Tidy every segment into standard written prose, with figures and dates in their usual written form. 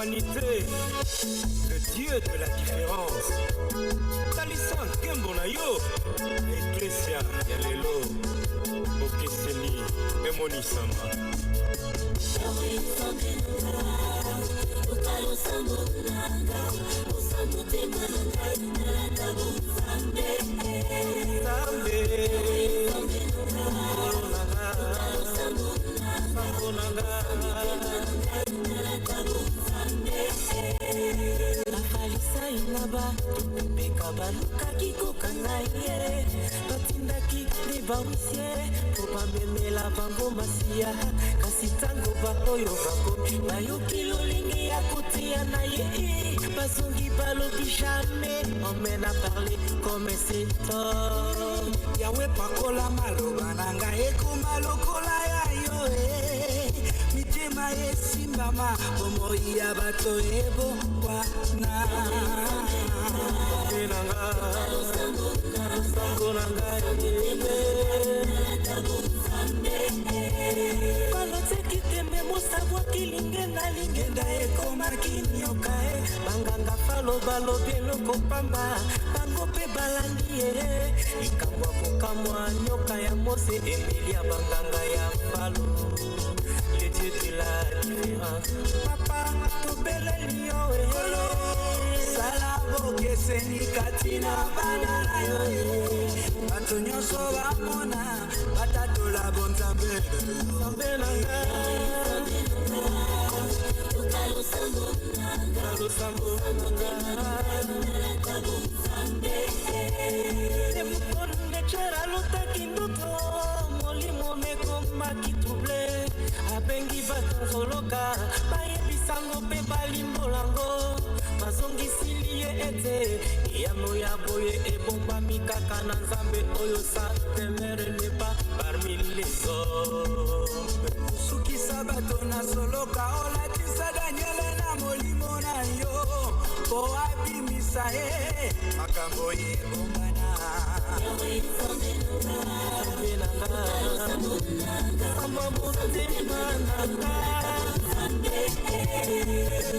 humanité, le Dieu de la différence. Talisa nkembo na yo, Ecclesia ya lelo, okeseni emonisama. Nakalisa inaba peka baluka kikoka ngaye batindaki libawisie po bamemela bango masia kasi tango baoyo bakomi bayoki lolingi ya kotia na ye bazongi balobi jamais emmène à parler comme c'est toi yawe pakola maloba na ngai ekoma lokola ya yo mitema esimbama bomoi ya bato ebokwana baloteki tembe mosabwaki lingenga lingenda ekomaki nyoka banganga falobalobi eloko pamba bango mpe balandi ye likambo ya kokamwa nyoka ya mose emeli ya banganga ya falo le dieu de la différence papa tobeleli yo sala bokeseni kati na bana na yo bato nyonso bamona batatola bonzambe emukondechera lotaki ndoto molimo mekomaki trouble abengi batonzoloka bayebisango mpe balimbolango bazongisili ye ete yano ya boye ebombami kaka na nzambe oyo satemere nepa parmi les hommes sukisa bato na soloka olatisa daniele na molimo na yo po abimisa ye makambo ebombana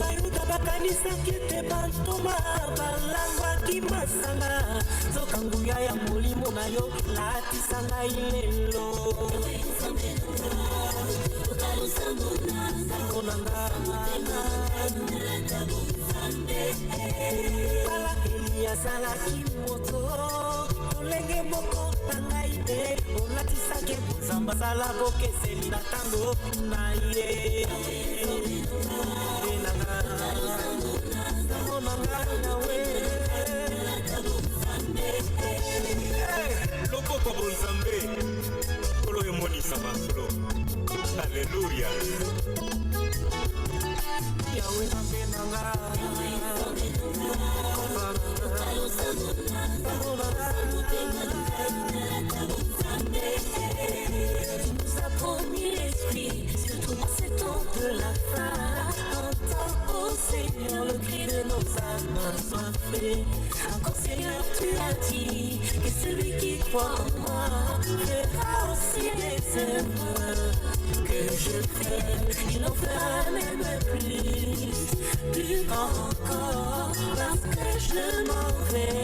bayuda bakanisaki ete bantoma balangwaki masanga zoka nguya ya molimo na yo latisa ngai lelo tala eliyazalaki moto lolenge moko na ngai te olatisaki nzamba zala bokeseli na ntango na ye loboko bonzambe kolo emonisa masolo alleluya yawe nambenanga nous a promis l'esprit surtout en ces temps de la fin entends au Seigneur le cri de nos âmes soifées encore Seigneur tu as dit que celui qui croit en moi fera aussi les œuvres que je fais il en fera même plus grand encore parce que je m'en vais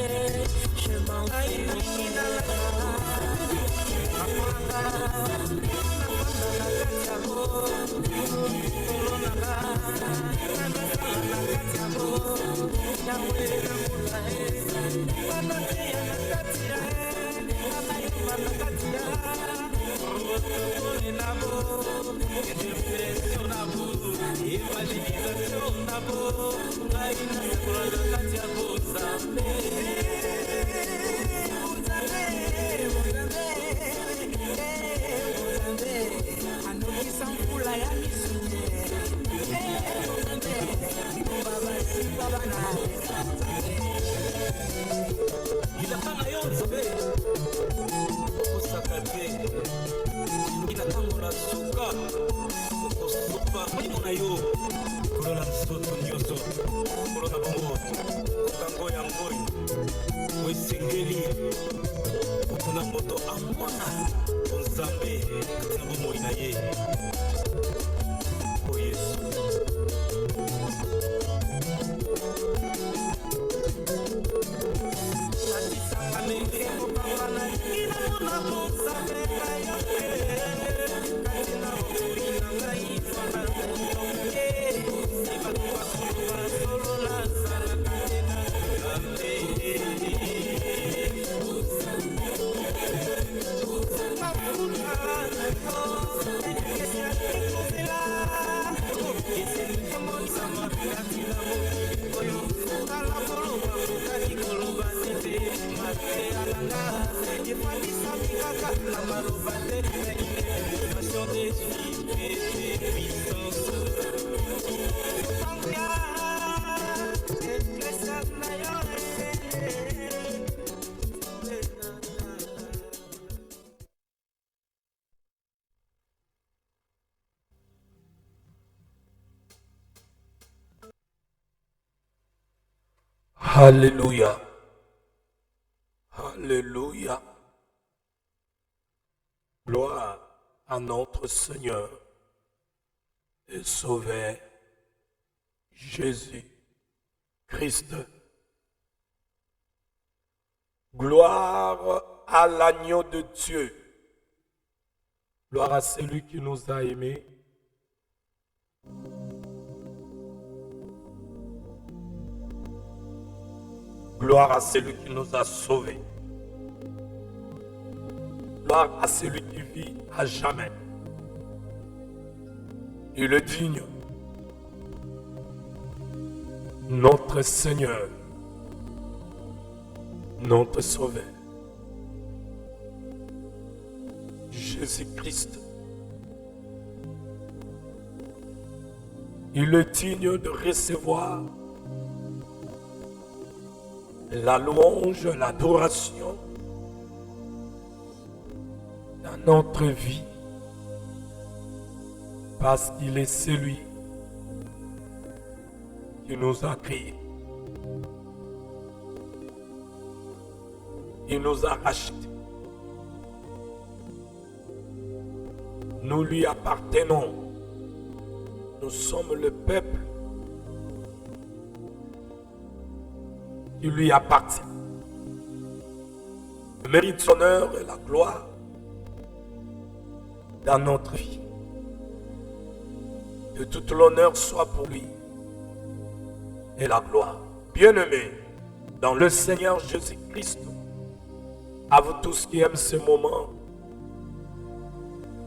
Alléluia. Alléluia. Gloire à notre Seigneur et Sauveur Jésus-Christ. Gloire à l'agneau de Dieu. Gloire à celui qui nous a aimés. Gloire à celui qui nous a sauvés. Gloire à celui qui vit à jamais. Il est digne. Notre Seigneur, notre Sauveur, Jésus-Christ. Il est digne de recevoir la louange, l'adoration dans notre vie, parce qu'il est celui qui nous a créés. Il nous a rachetés. Nous lui appartenons. Nous sommes le peuple qui lui appartient. Il mérite son honneur et la gloire dans notre vie. Que tout l'honneur soit pour lui et la gloire. Bien-aimés, dans le Seigneur Jésus-Christ, à vous tous qui aiment ce moment,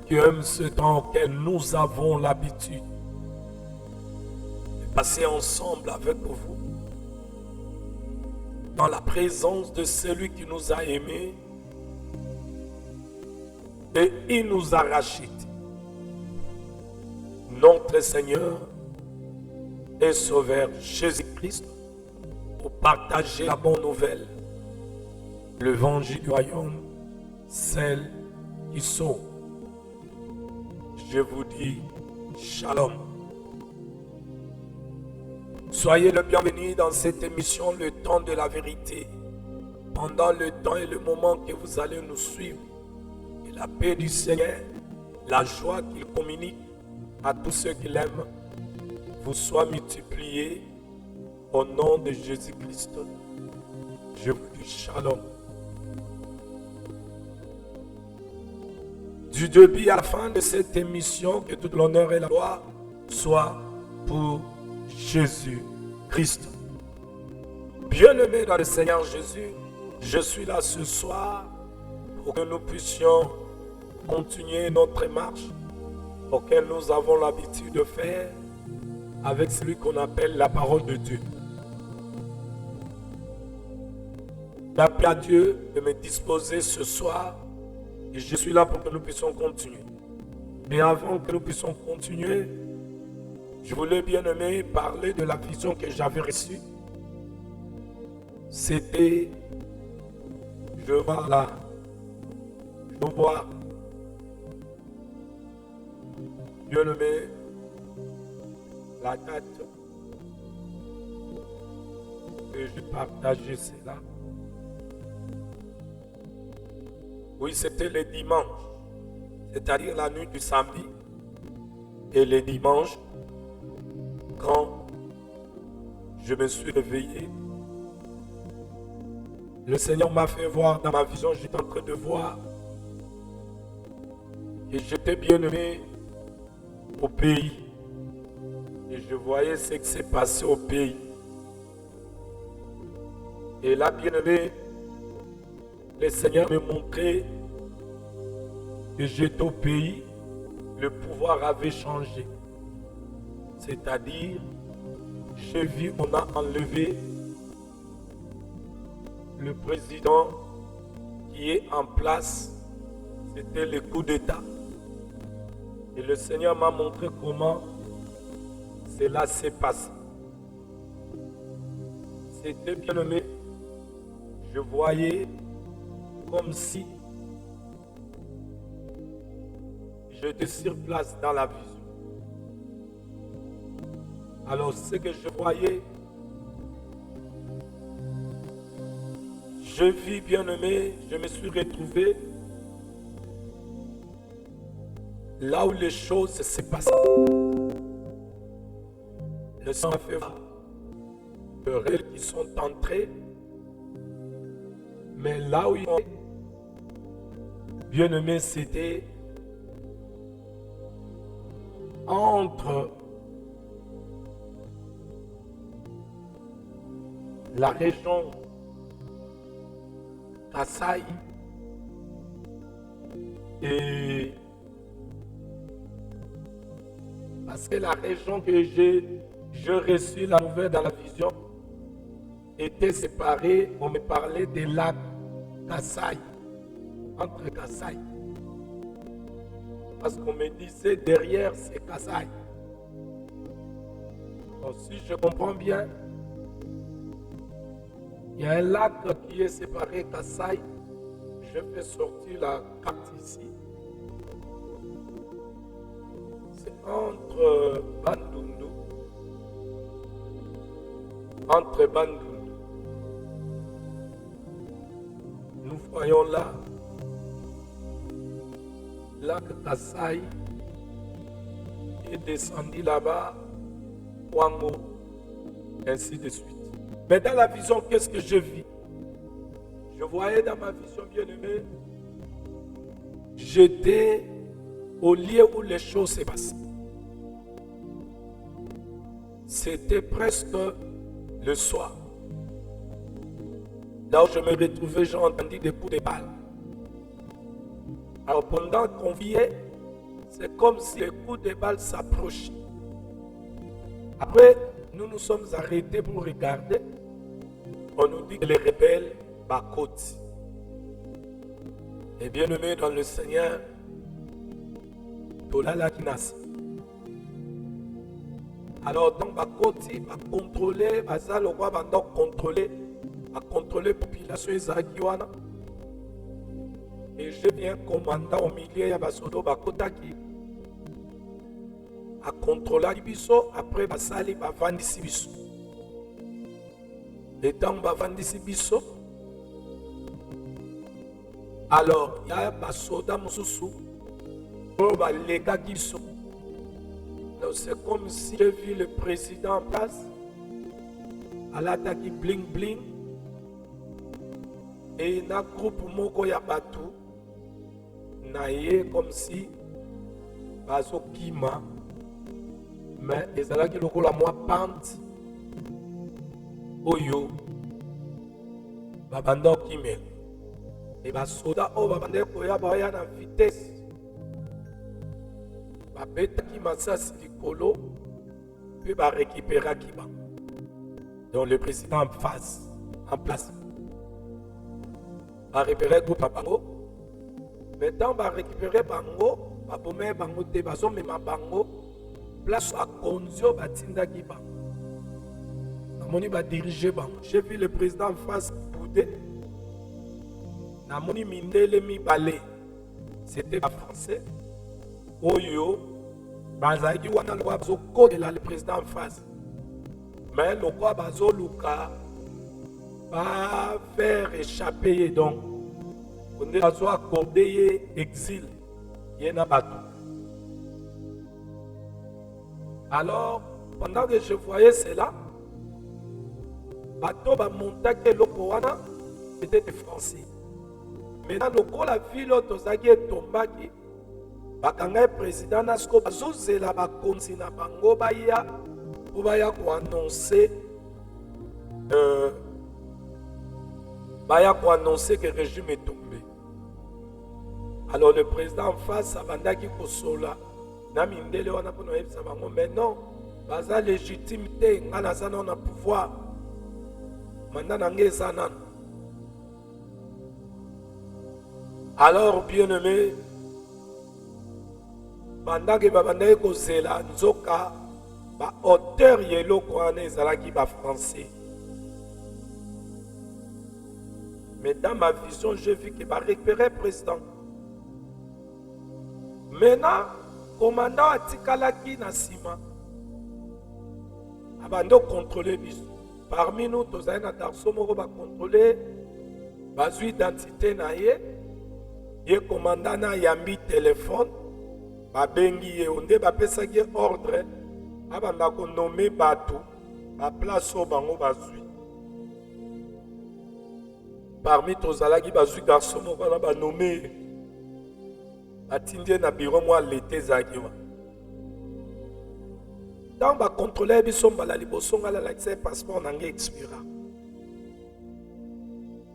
qui aiment ce temps auquel nous avons l'habitude de passer ensemble avec vous, dans la présence de celui qui nous a aimés et il nous a rachetés. Notre Seigneur et Sauveur Jésus-Christ, pour partager la bonne nouvelle, l'évangile du royaume, celle qui sauve. Je vous dis Shalom. Soyez le bienvenu dans cette émission, le temps de la vérité. Pendant le temps et le moment que vous allez nous suivre, que la paix du Seigneur, la joie qu'il communique à tous ceux qui l'aiment, vous soit multipliée au nom de Jésus-Christ. Je vous dis Shalom. Du début à la fin de cette émission, que tout l'honneur et la gloire soient pour Jésus-Christ. Bien-aimés dans le Seigneur Jésus, je suis là ce soir pour que nous puissions continuer notre marche auquel nous avons l'habitude de faire avec celui qu'on appelle la parole de Dieu. J'appelle à Dieu de me disposer ce soir et je suis là pour que nous puissions continuer. Mais avant que nous puissions continuer, je voulais bien aimer parler de la vision que j'avais reçue. C'était, je vois là, je vois, bien aimé, la date que je partageais, c'est là. Oui, c'était le dimanche, c'est-à-dire la nuit du samedi et le dimanche, quand je me suis réveillé, le Seigneur m'a fait voir dans ma vision, j'étais en train de voir que j'étais bien-aimé au pays. Et je voyais ce qui s'est passé au pays. Et là, bien-aimé, le Seigneur me montrait que j'étais au pays, le pouvoir avait changé. C'est-à-dire, j'ai vu, on a enlevé le président qui est en place, c'était le coup d'État. Et le Seigneur m'a montré comment cela s'est passé. C'était bien aimé. Je voyais comme si j'étais sur place dans la vision. Alors ce que je voyais, je vis bien aimé, je me suis retrouvé là où les choses se passaient. Le sang a fait voir les rêves qui sont entrés, mais là où ils sont bien aimé, c'était entre la région Kasaï et parce que la région que j'ai reçu la nouvelle dans la vision était séparée, on me parlait des lacs Kasaï, entre Kasaï. Parce qu'on me disait derrière c'est Kasaï. Donc si je comprends bien, il y a un lac qui est séparé Kasaï. Je fais sortir la carte ici. C'est entre Bandundu. Entre Bandundu. Nous voyons là, lac Kasaï est descendu là-bas, Wango, ainsi de suite. Mais dans la vision, qu'est-ce que je vis? Je voyais dans ma vision bien-aimée, j'étais au lieu où les choses se passaient. C'était presque le soir. Là où je me retrouvais, j'ai entendu des coups de balle. Alors pendant qu'on vivait, c'est comme si les coups de balle s'approchaient. Après, nous nous sommes arrêtés pour regarder. On nous dit que les rebelles Bakoti. Et bien aimé dans le Seigneur, Tolala Kinasi. Alors dans Bakoti, va contrôler, va le roi va donc contrôler la population Isagiwana. Et je viens commandant au milieu, il y a Basodo Bakotaki. À contrôler Ibiso, après Basali va vendre Sibiso. Et dans Bavandi Biso, alors il y a Basoda Moussou, les gars qui sont. C'est comme si j'ai vu le président en place, à l'attaque bling bling, et il y a un groupe Moko Yabatou, naïe comme si Bazo Kima, mais ils ont qui le la moi pente. Oyo babanda okimela et basoda oyo babanda koya baya na vitesse babetaki masasi likolo puis barécupéraki bango. Donc le président en face, en place, barécupéré groupe bango. Maintenant barécupéré bango, babomé bango te bazomema bango place à konzio batindaki bango. Namoni va diriger bango. J'ai vu le président en face boudé. Namoni mindele mi balé. C'était pas français. Oyo, bazaki wana le bazo code là le président en face. Mais le roi bazo luka va faire échapper donc. On est bazo accordé exil. Yena batou. Alors pendant que je voyais cela, bateau ba montaki eloko wana c'était des Français. Maintenant lokola ville tozaki etombaki bakanga président na siko bazozela bakonzi na bango baya po baya koannoncer que le régime est tombé. Alors le président en face abandaki kosola na mindele wana po na yebisa bango, mais non, baza légitimité nga naza na pouvoir mandat nange eza nanu. Alors bien-aimé, pendant que babandaki kozela nzoka ba auteur yeloko wana ezalaki ba français. Mais dans ma vision, j'ai vu qu'il va récupérer le président. Maintenant, commandant Atikalaki Nassima, abando contrôler biso. Parmi nous, tous les garçons va contrôler basu identité na ye commandant na yambi téléphone, ba bengi ye onde ba pesa ki ordre, abanda ko nommer batu, ba place au bango basu. Parmi tous les garçons qui sont nommés, na bureau moi l'été zagiwa. Dans ba contrôler biso mbala liboso ngala l'accès passeport nangé expira.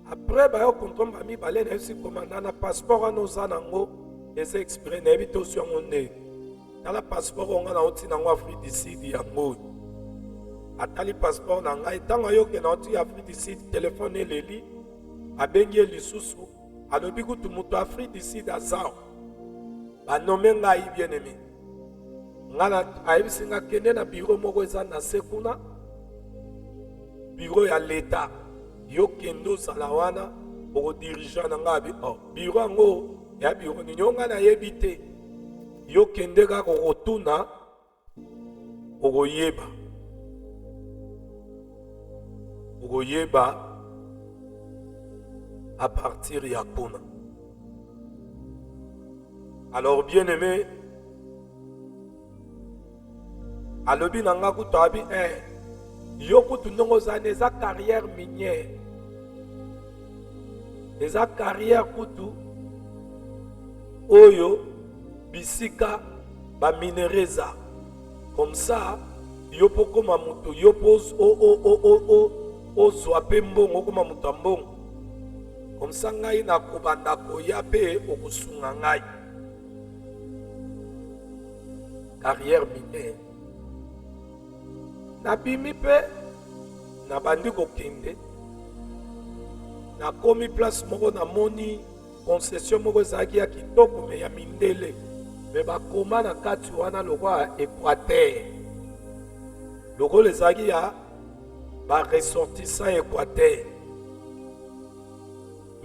Après ba yo contrôle ba mi balé na si commandant na passeport nos anango et c'est expiré na bito sur ngonde. Dans la passeport on a oti nango Afrique du Sud yango. Atali passeport nanga etango yo ke na oti Afrique du Sud téléphone leli. Abengi lisusu alobi kutu mutu Afrique du Sud azao banome ngai bien-aimé ngana ayebisi nga kende na bureau moko eza na sekuna bureau ya leta yo kende ozala wana okodirige na ngai bureau yango ya bureau nini yo ngai nayebi te yo kende kaka okotuna okoyeba à partir de Yakuna. Alors bien-aimé, alobi nanga kutu abi yo kutu ndongo zane za carrière minière. Eza carrière kutu oyo bisika ba minereza. Comme ça, yo poko mamuto yo pose o zwape mbongo koma mutu mbongo. Comme ça, ngai na kubanda koya pe okusunga ngai. Carrière minière. Na bimi pe na bandi kokende. Na komi place moko na moni concession moko zaki ya kitoko me ya mindele. Me bakoma na kati wana lokwa Équateur. Loko le zaki ya ba ressortissant Équateur.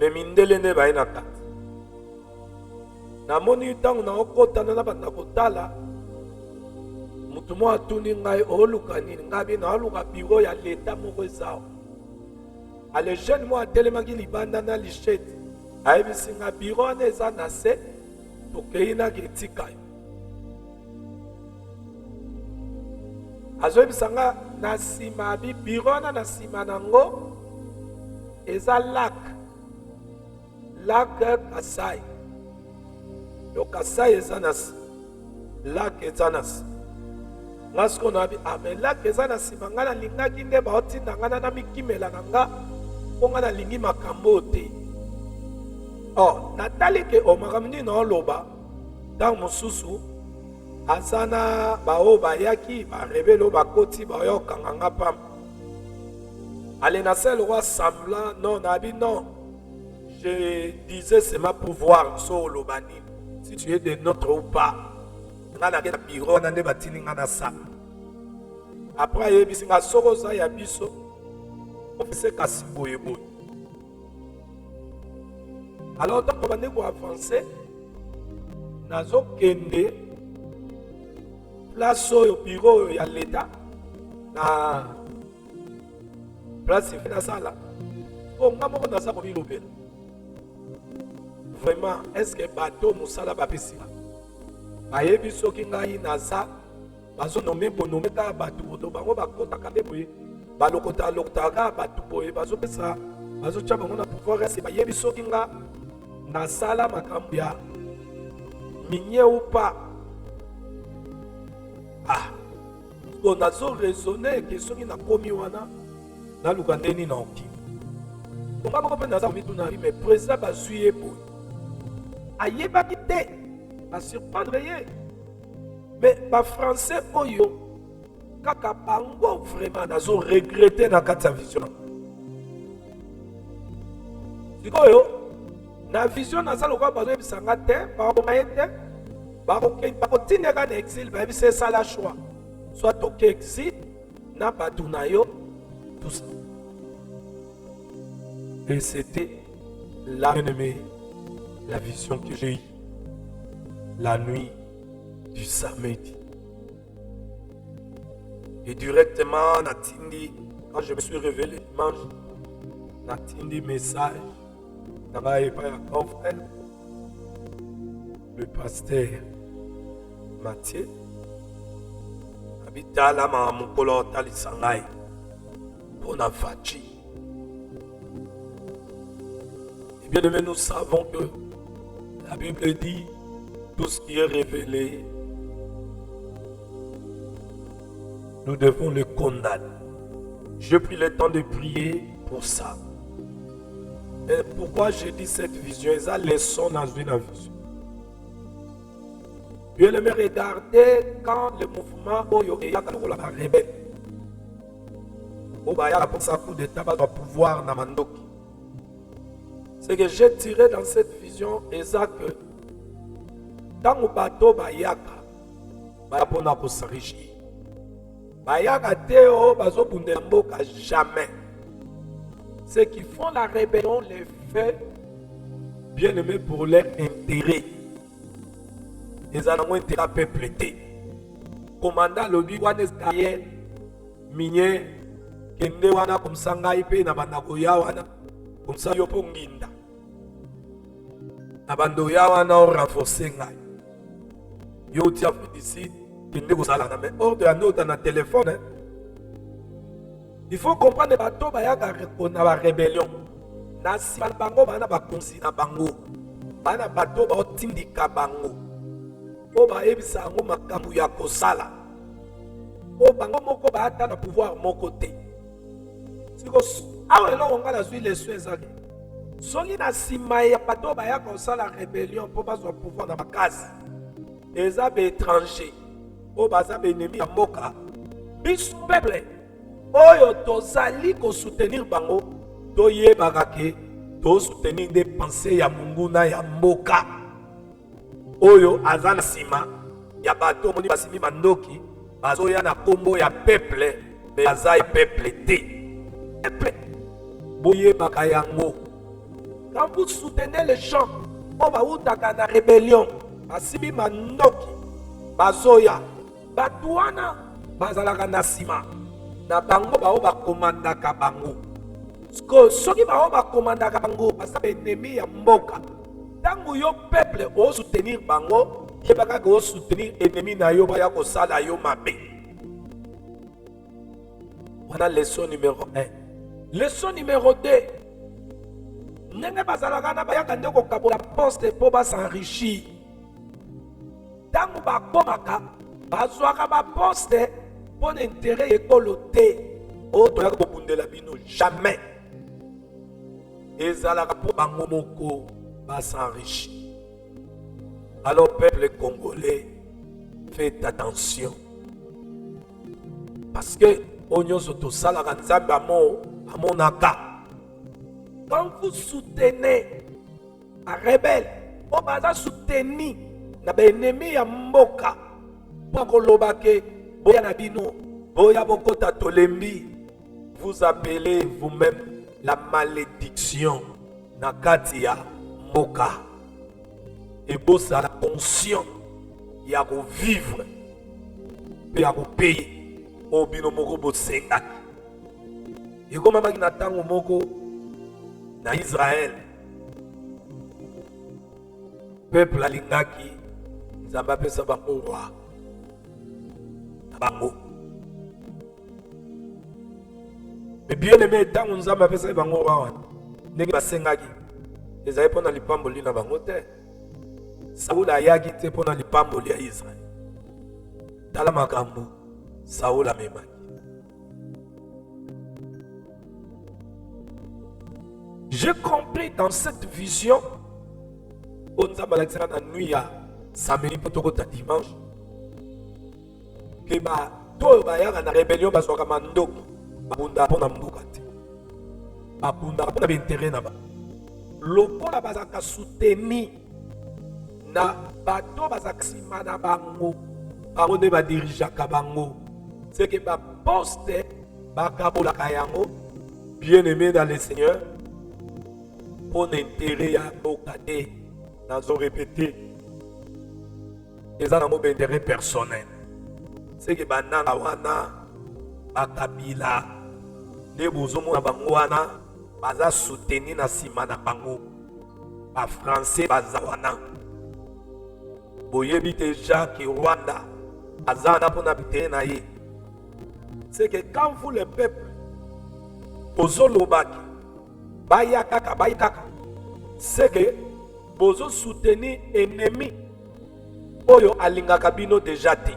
Mais mindele ne ba ina kati. Na moni tangu na okota na banda kotala. Mutu mo atuni ngai oluka nini ngabi na oluka bureau ya leta moko ezao. Ale jeune mo atelemaki libanda na lichette. Ayebisi nga bureau na eza na se tokei na ketika yo. Azoyebisa nga na sima bi bureau na sima nango eza lac Kasai. Le Kasai est zanas. Lac est zanas. Ngasko na bi mais lac est zanas mangana linga kinde ba oti ngana na mikimela nanga ngana lingi makambo te. Oh, natali ke o makamni na loba dans mususu azana ba o ba yaki ba rebelo ba koti ba yo kanganga pam. Allez na sel roi semblant non nabi non. Je disais c'est ma pouvoir sur le bani. Si tu es de notre ou pas, on a la bureau, on a des bâtiments, on a ça. Après, il y a des choses qui sont on fait ça. Alors, quand on va avancer, on a kende place au bureau, il y a l'État. Na place, il fait ça là. On a ça pour vivre. Vraiment, est-ce que bateau Moussala Babissima Bayebi Soki Ngai Naza bazo nommé bonnommé ka batu boto bango bakota kabe boye balokota lokotaka batu boye bazo pesa bazo tcha bango na pouvoir c'est bayebi soki nga na sala makambo ya minye ou pas. On a raisonné que soki na komi wana na lukandeni na oki. On va pas penser à ça mais président bazui boye. Ayeba kité ba surprendre ye. Mais ba français oyo kaka bango vraiment nazo regretter na kati ya vision. Sikoyo na vision na sala kwa bazo bisanga te ba ko mayete ba ko tinga na exil ba bise sala choix. Soit au exil na batu na yo tout ça. Et c'était la vision que j'ai eue la nuit du samedi. Et directement, Natindi, quand je me suis réveillé dimanche, Natindi message, mon frère, le pasteur Mathieu, habita la mamukolo talisangai, pour na fachi. Et bien aimé, nous savons que la Bible dit tout ce qui est révélé, nous devons le condamner. J'ai pris le temps de prier pour ça. Et pourquoi j'ai dit cette vision? C'est la leçon dans une vision. Dieu aimé regarder quand le mouvement est rebelle. Pour ça, coup d'État va pouvoir dans Mandoki. Ce que j'ai tiré dans cette vision, c'est que dans le bateau, bayaka, bayapona ko s'enrichir. Bayaka teo, bazo bundelamboka jamais. Ceux qui font la rébellion les fait bien aimé pour leur intérêt. Ils en ont intérêt à peupleter. Commandant lobby wane skaye minye kende wana comme ça ngai pe na banakoya wana comme ça yo po nginda. Abando ya wana o renforcer ngai. Yo tia félicite kende ko sala na mais hors de la note na téléphone. Hein? Il faut comprendre bato bayaka na ba rébellion. Na si bango bana ba konsi na bango. Bana bato ba otindika bango. O ba ebisa ngo makambu ya kosala. O bango moko ba ata na pouvoir moko te. Siko awelo onga na zui les soins zaki. Soki na sima ya bato ba ya kosala rébellion pour pas avoir pouvoir na bakazi. Eza be étranger. O baza be ennemi ya mboka. Biso peuple. Oyo tozali ko soutenir bango. Toyebaka ke to soutenir des pensées ya munguna ya mboka. Oyo azana sima ya bato moni basimi mandoki bazoya na kombo ya peuple mais azai peuple te peuple boye bakayango. Quand vous soutenez les gens on va utaka na rébellion basimi mandoki bazoya batuana bazalaka na sima na bango bao bakomandaka bango soki bao bakomandaka bango basa ennemi ya mboka. Tango yo peuple o soutenir bango, yebaka ko soutenir ennemi na yo baya ko sala yo mabe. Voilà leçon numéro 1. Leçon numéro 2. Nenge bazalaka na baya kande ko kabola poste po ba s'enrichir. Tango ba komaka, bazwaka ba poste pour intérêt ekoloté. O to ya ko bundela bino jamais. Ezalaka po bango moko s'enrichir. Alors peuple congolais, faites attention. Parce que on soto salaka nzambe à mon aka. Quand vous soutenez un rebelle, on va soutenir na ennemi ya mboka. Pour kolobake boya na bino, boya bokota tolembi. Vous appelez vous-même la malédiction na katia Moka et bossa la conscience y a pour vivre et à pour payer au bino moko bosenga et comme mama na tango moko na Israël peuple alingaki nzamba pesa ba roi bango. Mais bien aimé, tant on nous a fait ça, bango rawan. N'est-ce pas sengagi? Les aïe pendant les pamboli na bango te. Saoul a yagi te pendant les pamboli à Israël. Dans la makambo, Saoul a même. J'ai compris dans cette vision, on nous a balayé dans la nuit à samedi pour dimanche, que tout la rébellion va se faire mando, babunda pour n'ambukati, babunda pour n'intérêt na ba. Loko la bazaka soutenu na bato bazaka sima na bango, bango ne ba dirija kabango, c'est que ba poste ba kabola kayango, bien aimé dans le Seigneur. Pour l'intérêt à Bokade, nous avons répété. Ils ont un intérêt personnel. C'est que Banana Wana, Bakabila, les Bouzoumo Bangoana, Baza soutenu na Simana Bango, Ba Français Bazawana. Boyebi déjà que Rwanda, Azana pour n'habiter naïe. C'est que quand vous le peuple, Ozolobaki, Bayakaka, Bayakaka, c'est que vous soutenez ennemi. Oyo alingaka bino déjà te.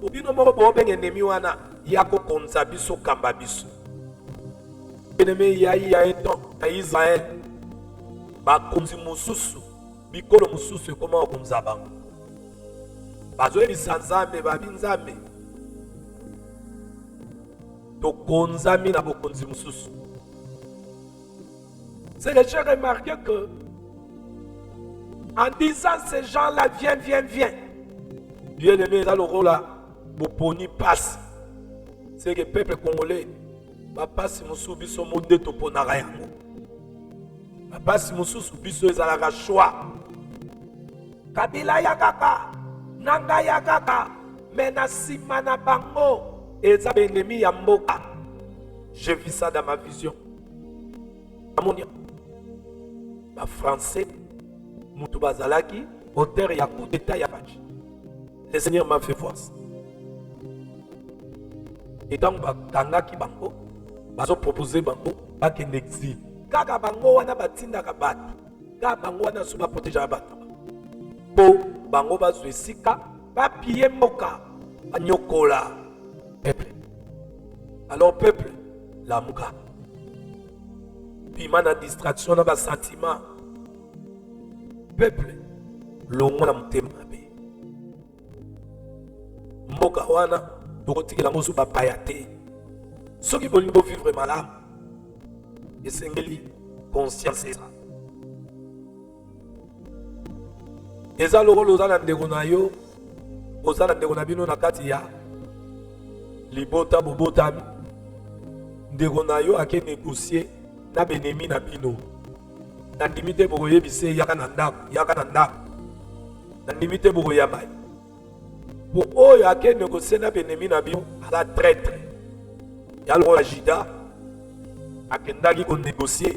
Bino moko bo ben ennemi wana yako konza biso kamba biso. Ennemi ya un temps à Israël. Ba konzi mususu, bikolo mususu comment konza bango. Bazo bisanzambe ba binzambe. To konza mina bo konzi mususu. C'est que j'ai remarqué que, en disant ces gens-là, viens, bien aimé, dans le rôle là, Boponi passe. C'est que le peuple congolais, papa si mon soubiso monde to ponarayango. Papa si mon soubiso ezalaka choix. Kabila yakaka, nanga yakaka, menasima na bango, eza ennemi ya mboka. J'ai vu ça dans ma vision. Amonia. Français, Moutouba Zalaki, auteur et à coup d'état Yabachi. Le Seigneur m'a fait voir ça. Et donc, Kangaki Bango, Bazo proposé Bango, pas qu'un exil. Kaka Bango, wana batinda kabatu. Kaka Bango, wana souba protéger abatu. Po, Bango bazo esika, papier moka, banyokola, peuple. Alors, peuple, la mouka. Piment na distraction na ba sentiment. Peuple, longo na mutema be. Mboka wana, tokotikela ngozu ba payate. Soki bolingo vivre malamu. Esengeli conscience eza. Eza lokolo oza na ndeko na yo, oza na ndeko na bino na kati ya libota bobotami. Ndeko na yo ake négocier na benemi na bino. Na limite bokoye bise yaka na ndako. Na limite bokoya bai. Po oyo ake négocier na benemi na bino ala traître. Ya lo ajida akendaki ko négocier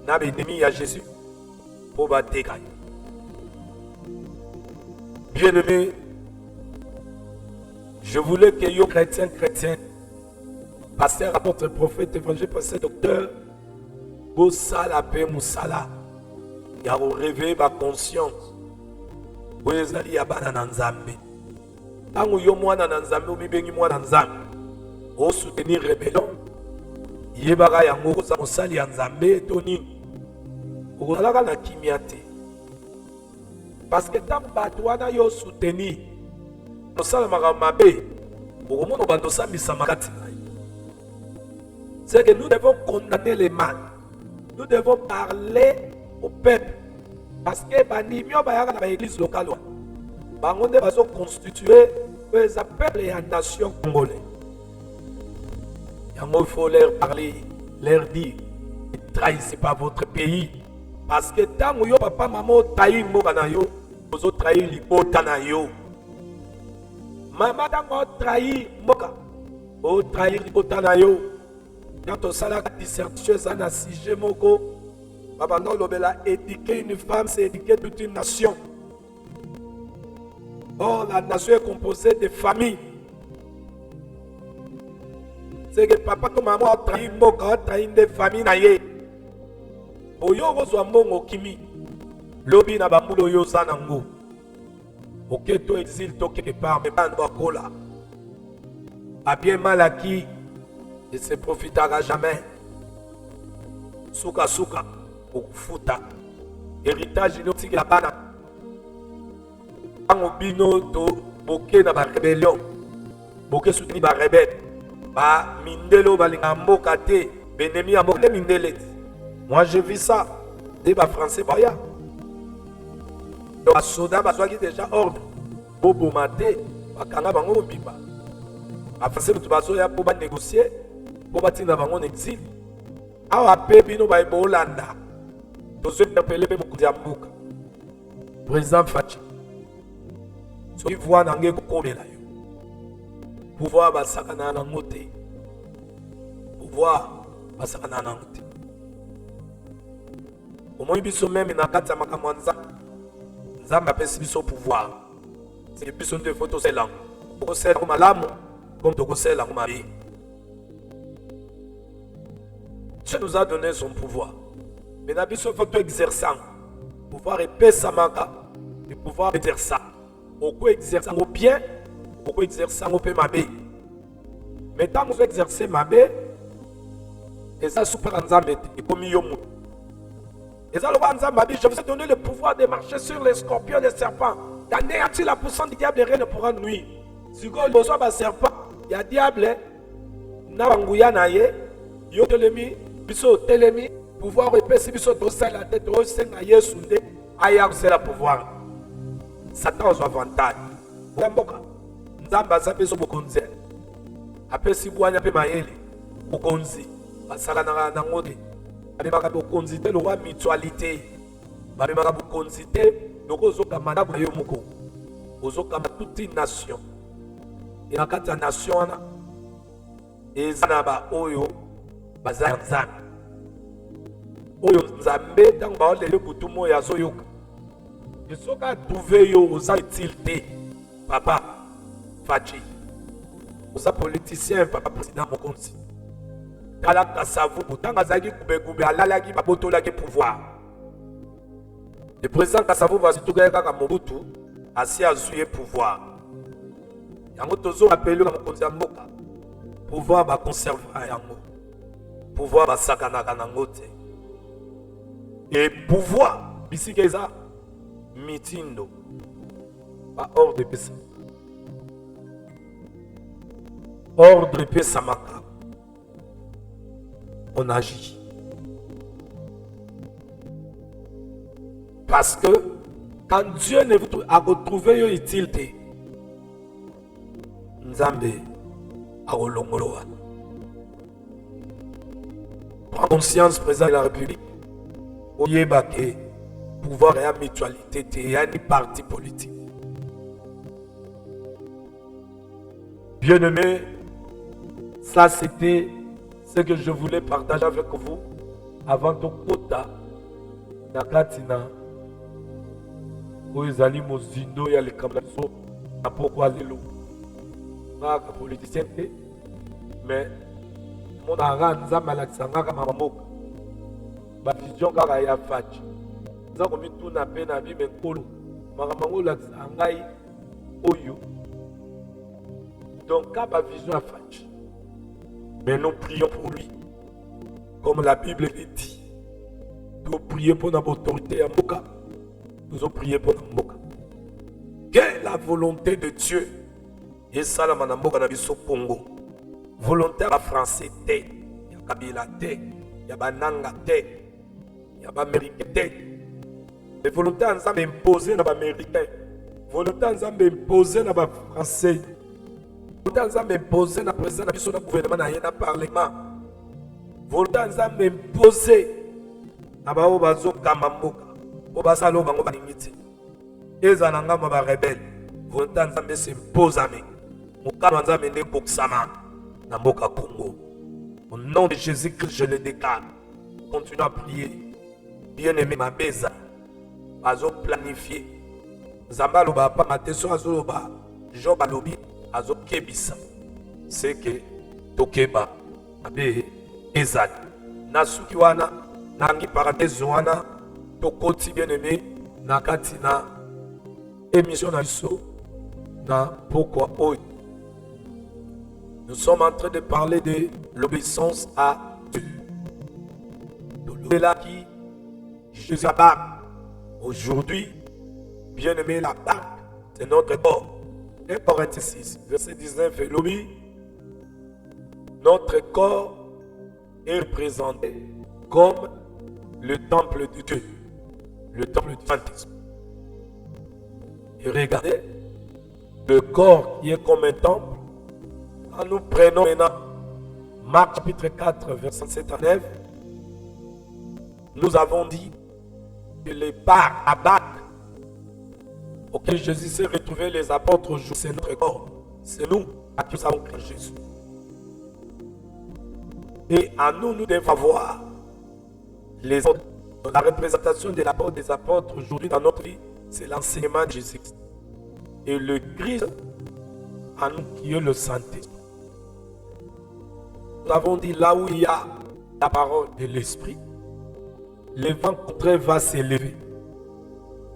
na benemi ya Jésus pour bateka. Bien-aimé, je voulais que yo chrétien, pasteur, apôtre, prophète, évangile, pasteur, docteur, Bosala pe musala, ya réveiller ma conscience. Wezali ya bana na nzambe. Tango yo mwana na nzambe obibengi mwana nzambe. O soutenir rébellion. Yebaka yango ko sa mosali ya nzambe to nini. Okolaka na kimia te. Parce que tant bato wana yo soutenir mosala mabe, okomona bando sambisa makati na ye. C'est que nous devons condamner les mal. Nous devons parler au peuple. Parce que banimio bayaka na l'église locale. Bangonde baso constituer les peuple et la nation congolais. Il faut leur parler, leur dire, ne trahissez pas votre pays. Parce que tant que yo papa maman trahit mboka na yo, vous trahir libota na yo. Maman tant trahit mboka, vous trahir libota na yo. Quand on s'ala dissertation ça na sujet moko, papa non lobela éduquer une femme c'est éduquer toute une nation. Or la nation est composée de familles. c'est que papa to maman a trahi mboka, a trahi des familles na ye. Oyo kozwa mbongo kimi. Lobi na bambulo yo sanango. Ok, to exil, to quelque part, mais pas de cola. A bien mal acquis, il se profitera jamais. Souka souka, okufuta. Héritage inoutique la bana. Ang obino to boke na ba rébellion. Boke soutenu ba rebelle. Ba mindelo balinga mboka te, benemi ya mboka mindele. Moi j'ai vu ça. Des ba français baya. Donc soda bazwa ki déjà ordre. Bobo mate, bakanga bango biba. A français mutu bazo ya po ba négocier, po batinda bango exil. Awa pe bino ba Holanda. Tozo interpeller pe beaucoup ya mboka. Président Fachi. So voit nange ko komela yo. Pouvoir basakana na ngote. Pouvoir basakana na ngote. Omoi biso même na kati ya makambo nzambe. Nzambe apesi biso pouvoir. C'est biso nde faut tosela. Tosela malamu comme tokosela mabe. Dieu nous a donné son pouvoir. Mais na biso faut exercer. Pouvoir epesa maka, le pouvoir exercer. Oko exercer au bien, oko exercer au pe mabe. Mais tant que vous exercez mabe, et ça super nzambe et comme yomu. Et ça, je vous ai donné le pouvoir de marcher sur les scorpions et les serpents. D'anéantir la puissance du diable et rien ne pourra nuire. Si vous avez besoin d'un serpent, il y a diable, Nabangouya naye, yo telemi, biso telemi, pouvoir épaissir biso dosa la tête, rosenga yesunde, aya c'est le pouvoir. Satan a avantage. Wamboka, Nzamba sa peso bokonzi. Apesi bwanya pe mayele, bokonzi, basala na ngode. Babemaka bokonzite le roi mutualité. Babemaka bokonzite loko zoka manabu yo moko. Ozoka toute une nation. Et na kati ya nation wana ezana ba oyo bazaya nzambe. Oyo nzambe tango ba lele butu mo ya zoyoka. Esoka trouver yo oza utilité. Papa Fachi. Oza politicien papa président Mokonzi. Kalaka savu butanga zaki kubekube alalaki babotolaki pouvoir. Le président Kasavu va surtout gagner kaka Mobutu asi azuye pouvoir. Yango tozo appelé la mokonzi ya mboka. Pouvoir ba conserver yango. Pouvoir ba sakana kanango te. Et pouvoir bisika eza mitindo ba ordre pesa. Ordre pesa maka. On agit. Parce que quand Dieu ne vous a retrouvé utilité, Nzambe a olongoloa. Prends conscience, président de la République, oyebake pouvoir et la mutualité, il y a une parti politique. Bien-aimés, ça c'était ce que je voulais partager avec vous avant de kota na katina oezali mozindo ya likamlaso na pourquoi lelo na ka politicien te mais mon aranza malakisanga kama mamoka ba vision kaka ya Fachi za komi tuna pe na bi menkolo makamango lakisa ngai oyo donc ka ba vision ya Fachi. Mais nous prions pour lui. Comme la Bible le dit. Nous prions pour notre autorité à Mboka. Nous avons prié pour notre Mboka. Quelle est la volonté de Dieu? Et ça, la Mboka na biso Congo. Volontaire à français te. Il y a Kabila te. Il y a Bananga te. Il y a Américain te. Les volontaires ensemble imposés dans les Américains. Volontaires ensemble imposés dans les Français. Volontaires imposés dans le président du gouvernement dans le parlement. Volontaires imposés dans le bazo kamamboka. Au basalo bango baningiti. Ezananga maba rebelle. Volontaires s'imposent à nous. Mukano nzambe ndé koksama na mboka Congo. Au nom de Jésus-Christ, je le déclare. Continue à prier. Bien-aimé ma beza. Bazo planifier. Zamba loba pa mateso azoloba. Job alobi. Azo kebisa, c'est que tokeba abe ezali na suki wana nangi parenthèse wana tokoti bien aimé na kati na émission na biso na pourquoi oyo. Nous sommes en train de parler de l'obéissance à Dieu. De là qui Jésus la barque. Aujourd'hui, bien aimé, la barque, c'est notre corps. 1 Corinthiens 6, verset 19, et l'obéi, notre corps est représenté comme le temple de Dieu, le temple du Saint-Esprit. Et regardez, le corps qui est comme un temple, quand nous prenons maintenant Marc chapitre 4, verset 7 à 9, nous avons dit que les parts à barque auxquelles Jésus s'est retrouvé, les apôtres aujourd'hui, c'est notre corps. C'est nous à qui nous avons créé Jésus. Et à nous, nous devons avoir les autres. La représentation de l'apôtre des apôtres aujourd'hui dans notre vie, c'est l'enseignement de Jésus. Et le Christ à nous qui est le Saint-Esprit. Nous avons dit là où il y a la parole de l'Esprit, le vent contraire va s'élever.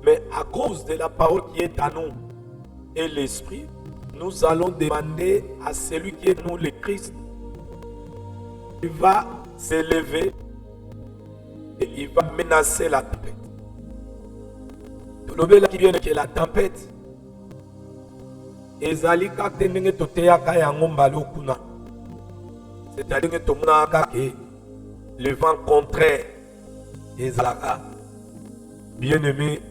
Mais à cause de la parole qui est à nous et l'Esprit, nous allons demander à celui qui est nous, le Christ, il va s'élever et il va menacer la tempête. Le là qui vient de la tempête, c'est-à-dire que le vent contraire bien aimé,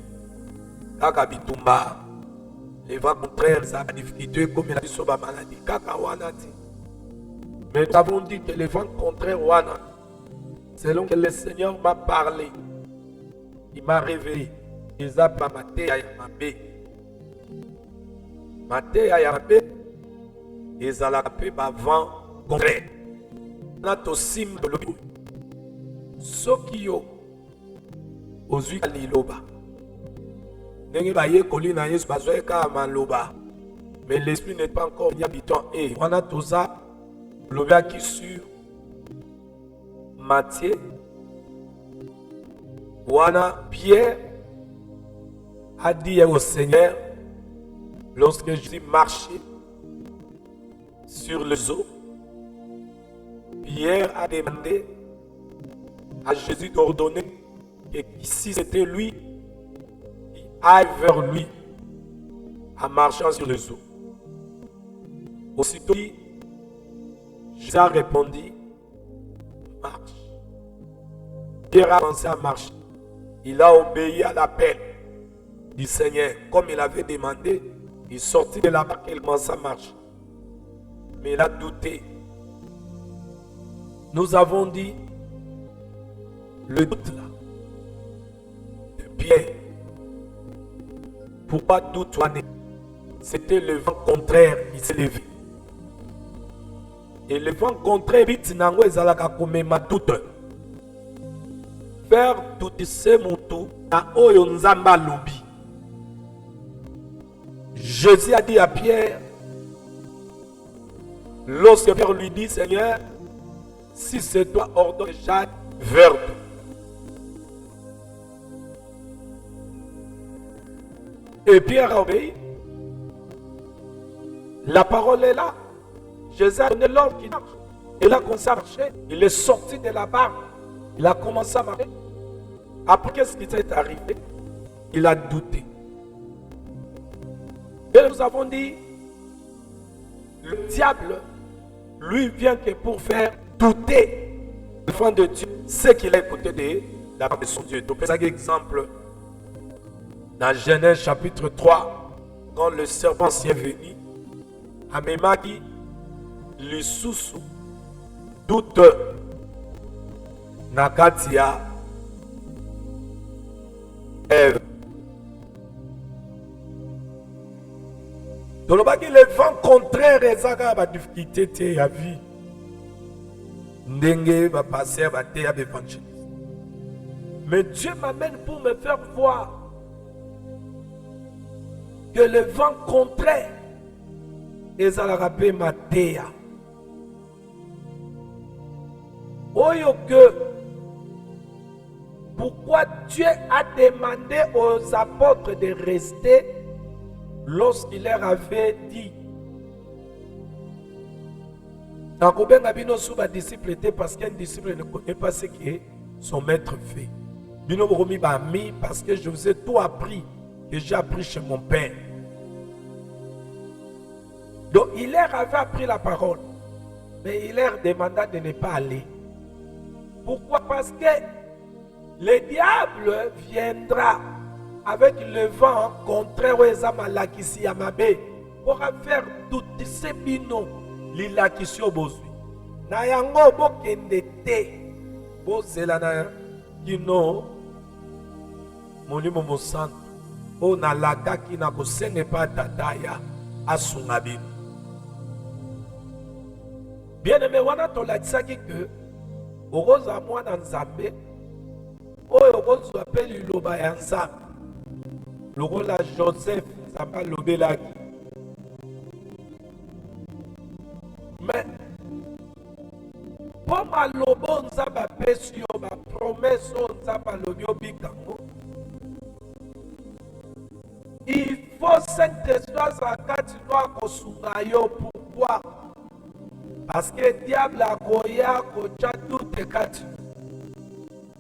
le vent contraire, ça a difficulté comme il a dit sur la maladie. Mais nous avons dit que le vent contraire, selon que le Seigneur m'a parlé, il m'a révélé. Il a pas maté à Yamabe. Maté à Yamabe, ils ont appelé vent contraire. On a aussi de l'eau. Sokio. Ozui Liloba. N'est pas colina yes bazoeka maloba. Mais l'esprit n'est pas encore bien habitant. Et on a tout ça. L'obéa qui sur Matthieu. Wana Pierre a dit au Seigneur, lorsque Jésus marchait sur les eaux, Pierre a demandé à Jésus d'ordonner que si c'était lui, il aille vers lui en marchant sur les eaux. Aussitôt, Jésus a répondu, marche. Pierre a commencé à marcher. Il a obéi à l'appel du Seigneur. Comme il avait demandé, il sortit de la barque et il commença à marcher. Mais il a douté. Nous avons dit, le doute là, de Pierre. Pourquoi doute? C'était le vent contraire qui s'est levé. Et le vent contraire, vite, nango ezalaka comme ma doute. Faire douter ce moutou na oyo nzamba lobi. Jésus a dit à Pierre, lorsque Pierre lui dit, Seigneur, si c'est toi, ordonne Jacques vers toi. Et Pierre a obéi. La parole est là. Jésus a donné l'ordre qui marche. Il a commencé à marcher. Il est sorti de la barque. Il a commencé à marcher. Après, qu'est-ce qui s'est arrivé? Il a douté. Et nous avons dit, le diable, lui, vient que pour faire douter l'enfant de Dieu, c'est qu'il a écouté de la part de son Dieu. Donc, c'est un exemple. Dans Genèse chapitre 3, quand le serpent s'y est venu, Amemaki, le sous doute, Nakatia, Ève. Donc, le vent contraire est la difficulté de la vie. Ndenge va passer à la évangéliste. Mais Dieu m'amène pour me faire voir que le vent contraire est à la rapé Matéa. Oyo que pourquoi Dieu a demandé aux apôtres de rester lorsqu'il leur avait dit. Nakobenga bino sous ba disciple était parce qu'un disciple ne connaît pas ce que son maître fait. Bino bokomi ba ami parce que je vous ai tout appris que j'ai appris chez mon père. Donc il leur avait appris la parole, mais il leur demanda de ne pas aller. Pourquoi? Parce que le diable viendra avec le vent contraire aux Amalakisi Yamabe pour faire tout ce bino l'ilakisi obozui. Na yango bokende te bozela na kino molimo mosantu o nalakaki na kosenge pa tataya asunga bino. Bien-aimé, wana tolakisaki que okoza mwana nzambe oyo okozwa mpe liloba ya nzambe lokola Joseph nzambe alobelaki. Mais mpo maloba oyo nzambe apesi yo bapromese oyo nzambe alobi obikango, il faut Saint-Esprit azala kati no akosunga yo. Pourquoi? Parce que diable akoya kotia doute kati.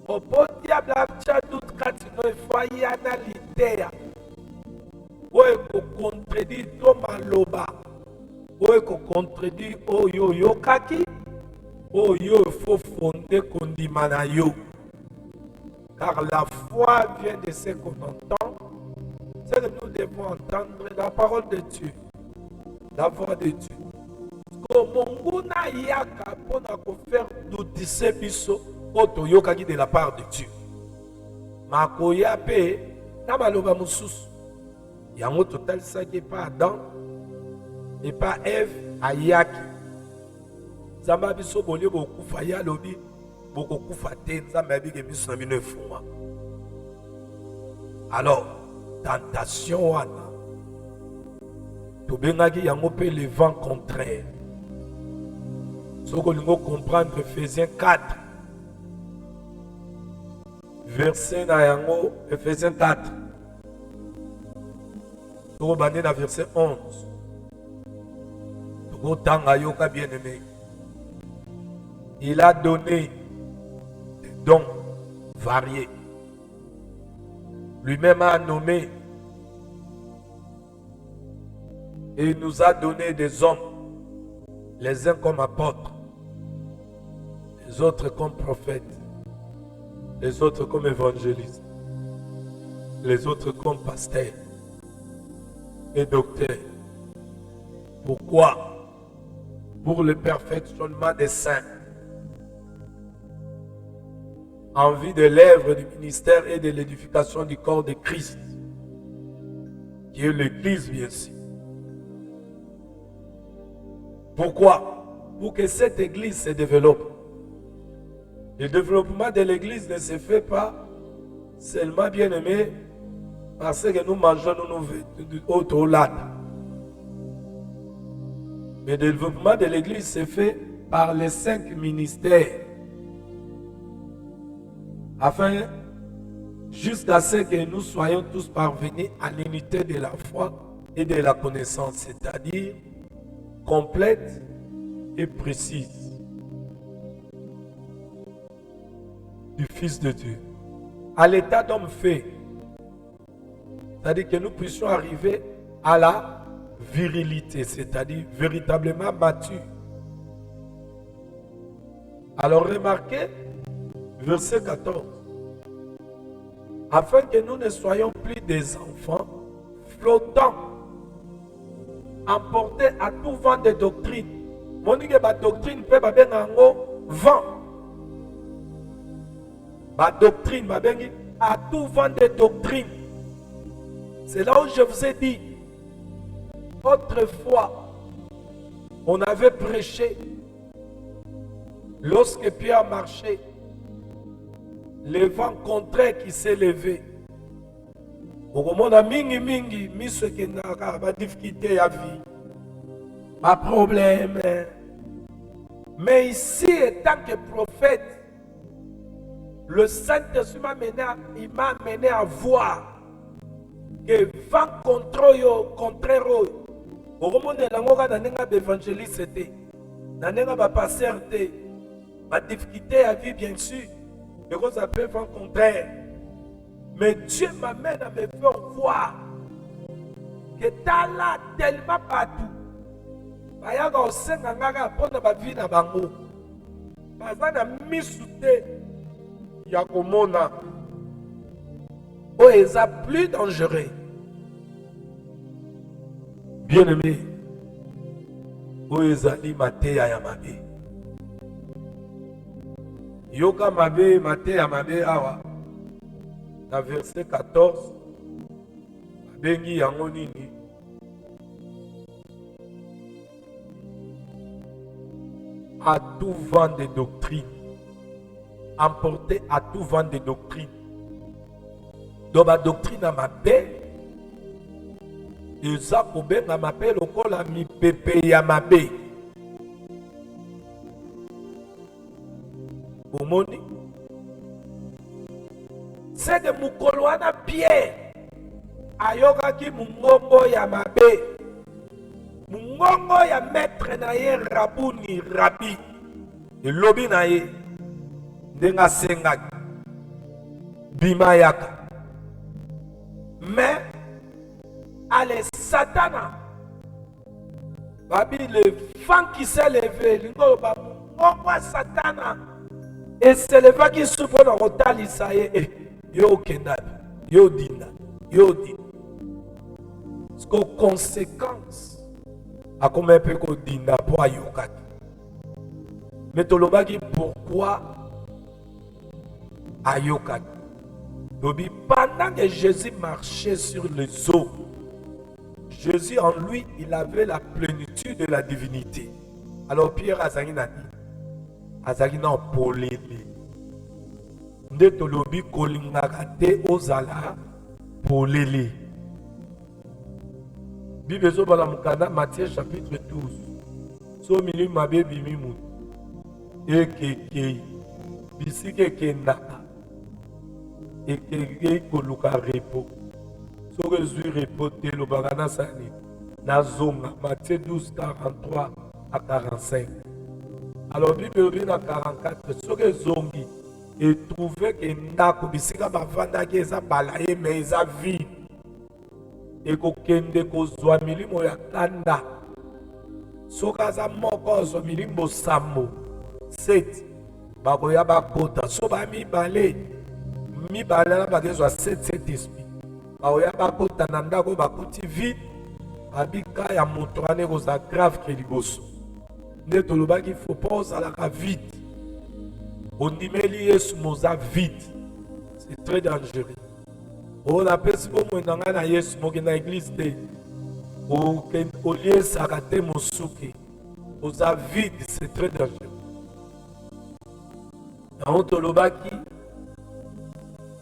Opo diable atia doute kati no efaya na liteya oyo ekocontredire to maloba oyo ekocontredire oyo yokaki oyo efo fonde kondima na yo. Car la foi vient de ce qu'on entend. C'est que nous devons entendre la parole de Dieu, la voix de Dieu. Monguna yaka pona ko faire douter biso oto yokaki de la part de Dieu. Makoya pe na maloba mususu. Yango total saki pas Adam et pas Ève ayaki. Zamba biso bolio bokufa ya lobi bokokufa te nzamba bige biso na bino efuma. Alors tentation wana tobengaki yango pe le vent contraire. Ce que nous comprendre Ephésiens 4 verset na yango Ephésiens 4 to bande na verset 11 to tanga yoka bien-aimé. Il a donné des dons variés. Lui-même a nommé et il nous a donné des hommes, les uns comme apôtres, les autres comme prophètes, les autres comme évangélistes, les autres comme pasteurs et docteurs. Pourquoi? Pour le perfectionnement des saints, en vue de l'œuvre du ministère et de l'édification du corps de Christ, qui est l'Église bien sûr. Pourquoi? Pour que cette Église se développe. Le développement de l'Église ne se fait pas seulement, bien aimé, parce que nous mangeons au lata. Mais le développement de l'Église se fait par les 5 ministères. Afin, jusqu'à ce que nous soyons tous parvenus à l'unité de la foi et de la connaissance, c'est-à-dire complète et précise du Fils de Dieu, à l'état d'homme fait, c'est-à-dire que nous puissions arriver à la virilité, c'est-à-dire véritablement mature. Alors remarquez, verset 14, afin que nous ne soyons plus des enfants flottants, emportés à tout vent de doctrine. Monique ba doctrine peut ba bengango vent. Ba doctrine ba bengi à tout vent de doctrine. C'est là où je vous ai dit, autrefois, on avait prêché lorsque Pierre marchait, le vent contraire qui s'est levé. On a mingi miso qui n'a pas difficulté à vie, pas problème. Mais ici, étant que prophète fait, le Saint-Esprit m'a amené à voir que 20 contraire, au moment de l'évangéliste, pasteur, ma difficulté à vivre, bien sûr, mais ça peut faire contraire. Mais Dieu m'amène à me faire voir que t'as là tellement partout. Bayaga osenga ngaka pona ba vie na bango. Baza na misute ya komona. O eza plus dangereux. Bien-aimé, o ezali mateya ya mabe. Yoka mabe mateya mabe awa. Na verset 14, bengi yango nini? À tout vent de doctrine, emporté à tout vent de doctrine. Dans ma doctrine à ma paix, eza kobenga mabe lokola mipepe ya mabe. Omoni? C'est de mukolo wana Pierre ayokaki mungongo ya mabe, mungongo ya maître na ye Rabuni Rabi elobi na ye ndenga sengaki bima yaka. Mais allez Satana babi le vent qui s'est levé lingo ba mungongo ya Satana et se leva qui souffre dans rotalisa ye yo kendabi yo dina yo di sko conséquence a combien peut ko dina pour ayokaki. Mais tolobaki pourquoi ayokaki. Dobi pendant que Jésus marchait sur les eaux, Jésus en lui il avait la plénitude de la divinité. Alors Pierre azangi na dit azangi na polele nde tolobi kolingaka te ozala polele. Bible ezobala mukanda Matthieu chapitre 12. So mili mabe bimi mutu ekekei bisike ekendaka ekekei koluka repo soki ezwi repo te lobaka na sani nazonga. Matthieu 12 43 à 45. Alors Bible elobi na 44 soki ezongi et trouver que ndako bisika bavandaki eza balaye mais eza vide ekokende kozwa milimo ya kanda soki aza moko ozwa milimo sambo 7 bakoya bakota so bamibale na bakezwa 7 esprit bakoya bakota na ndako bakoti vide babika ya moto wana ekozala grave ke liboso nde tolobaki fo mpo ozalaka vide. Ondimeli Yesu moza vide. C'est très dangereux. On appelle ce moment dans Yesu moki na église te. Au lieu sakate mosuke. Oza vide, c'est très dangereux. Dans Tolobaki,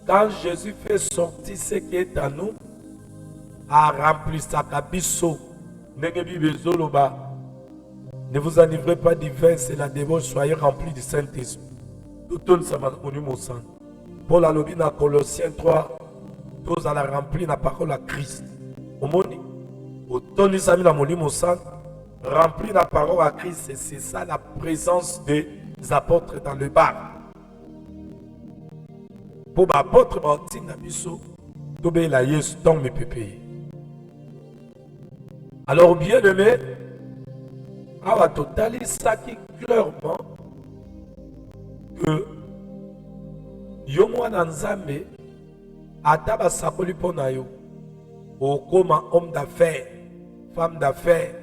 quand Jésus fait sortir ce qui est en nous, a rempli sa kabiso. Ne vous enivrez pas du vin, c'est la débauche, soyez remplis du Saint-Esprit. Tout ça m'a connu mon sang. Paul a lobby dans Colossiens 3, tous à la remplir la parole à Christ. Au monde, au ton de Samuel a mon sang, remplir la parole à Christ, c'est ça la présence des apôtres dans le bar. Pour l'apôtre Martin Nabiso, Tobé la Yesu dans mes pépés. Alors bien aimé, à la totalité, ça qui clairement que Yomwa Nzambe ataba sakoli pona yo okoma homme d'affaires, femme d'affaires,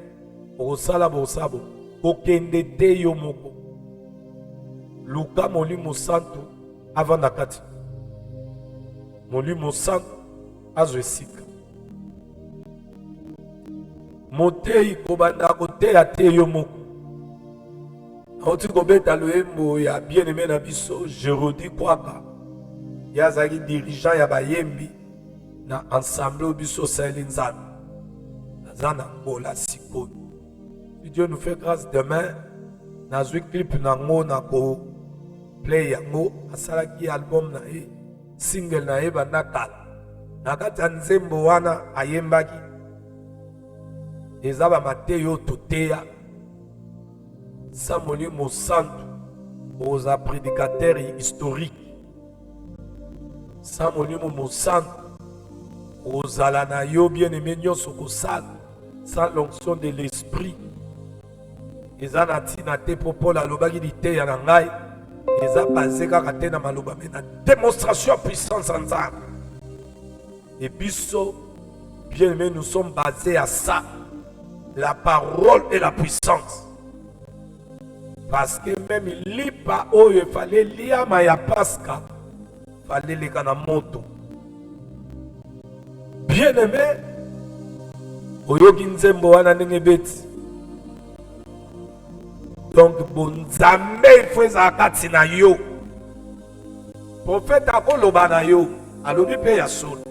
osala bosabo okende te yo moko luka molimo santo avant nakati molimo santo azwesika motei kobanda koteya te yo moko. Oti kobeta loembo ya bien-aimé na biso Jérôme Kwaka yazaki dirigeant ya bayembi na ensemble biso Saint-Linzan nazana ngola siko. Si Dieu nous fait grâce demain nazwi clip nango na ko play yango asalaki album na ye single na ye banda kala na kati ya nzembo wana ayembaki eza bamateyo toteya sa molimo santu oza prédicateur historique sa molimo mosantu ozala na yo bien-aimé nyonso kosala sans l'onction de l'esprit eza na ntina te mpo Paul alobaki liteya na ngai eza basé kaka te na maloba me na démonstration ya puissance ya nzambe et biso bien-aimé nous sommes basés à ça la parole et la puissance parce que même lipa oyo efale liama ya Pasca fale leka na moto bien-aimé oyoki nzembo wana ndenge beti donc bonzambe ifo ezala kati na yo profete akoloba na yo alobi mpe ya solo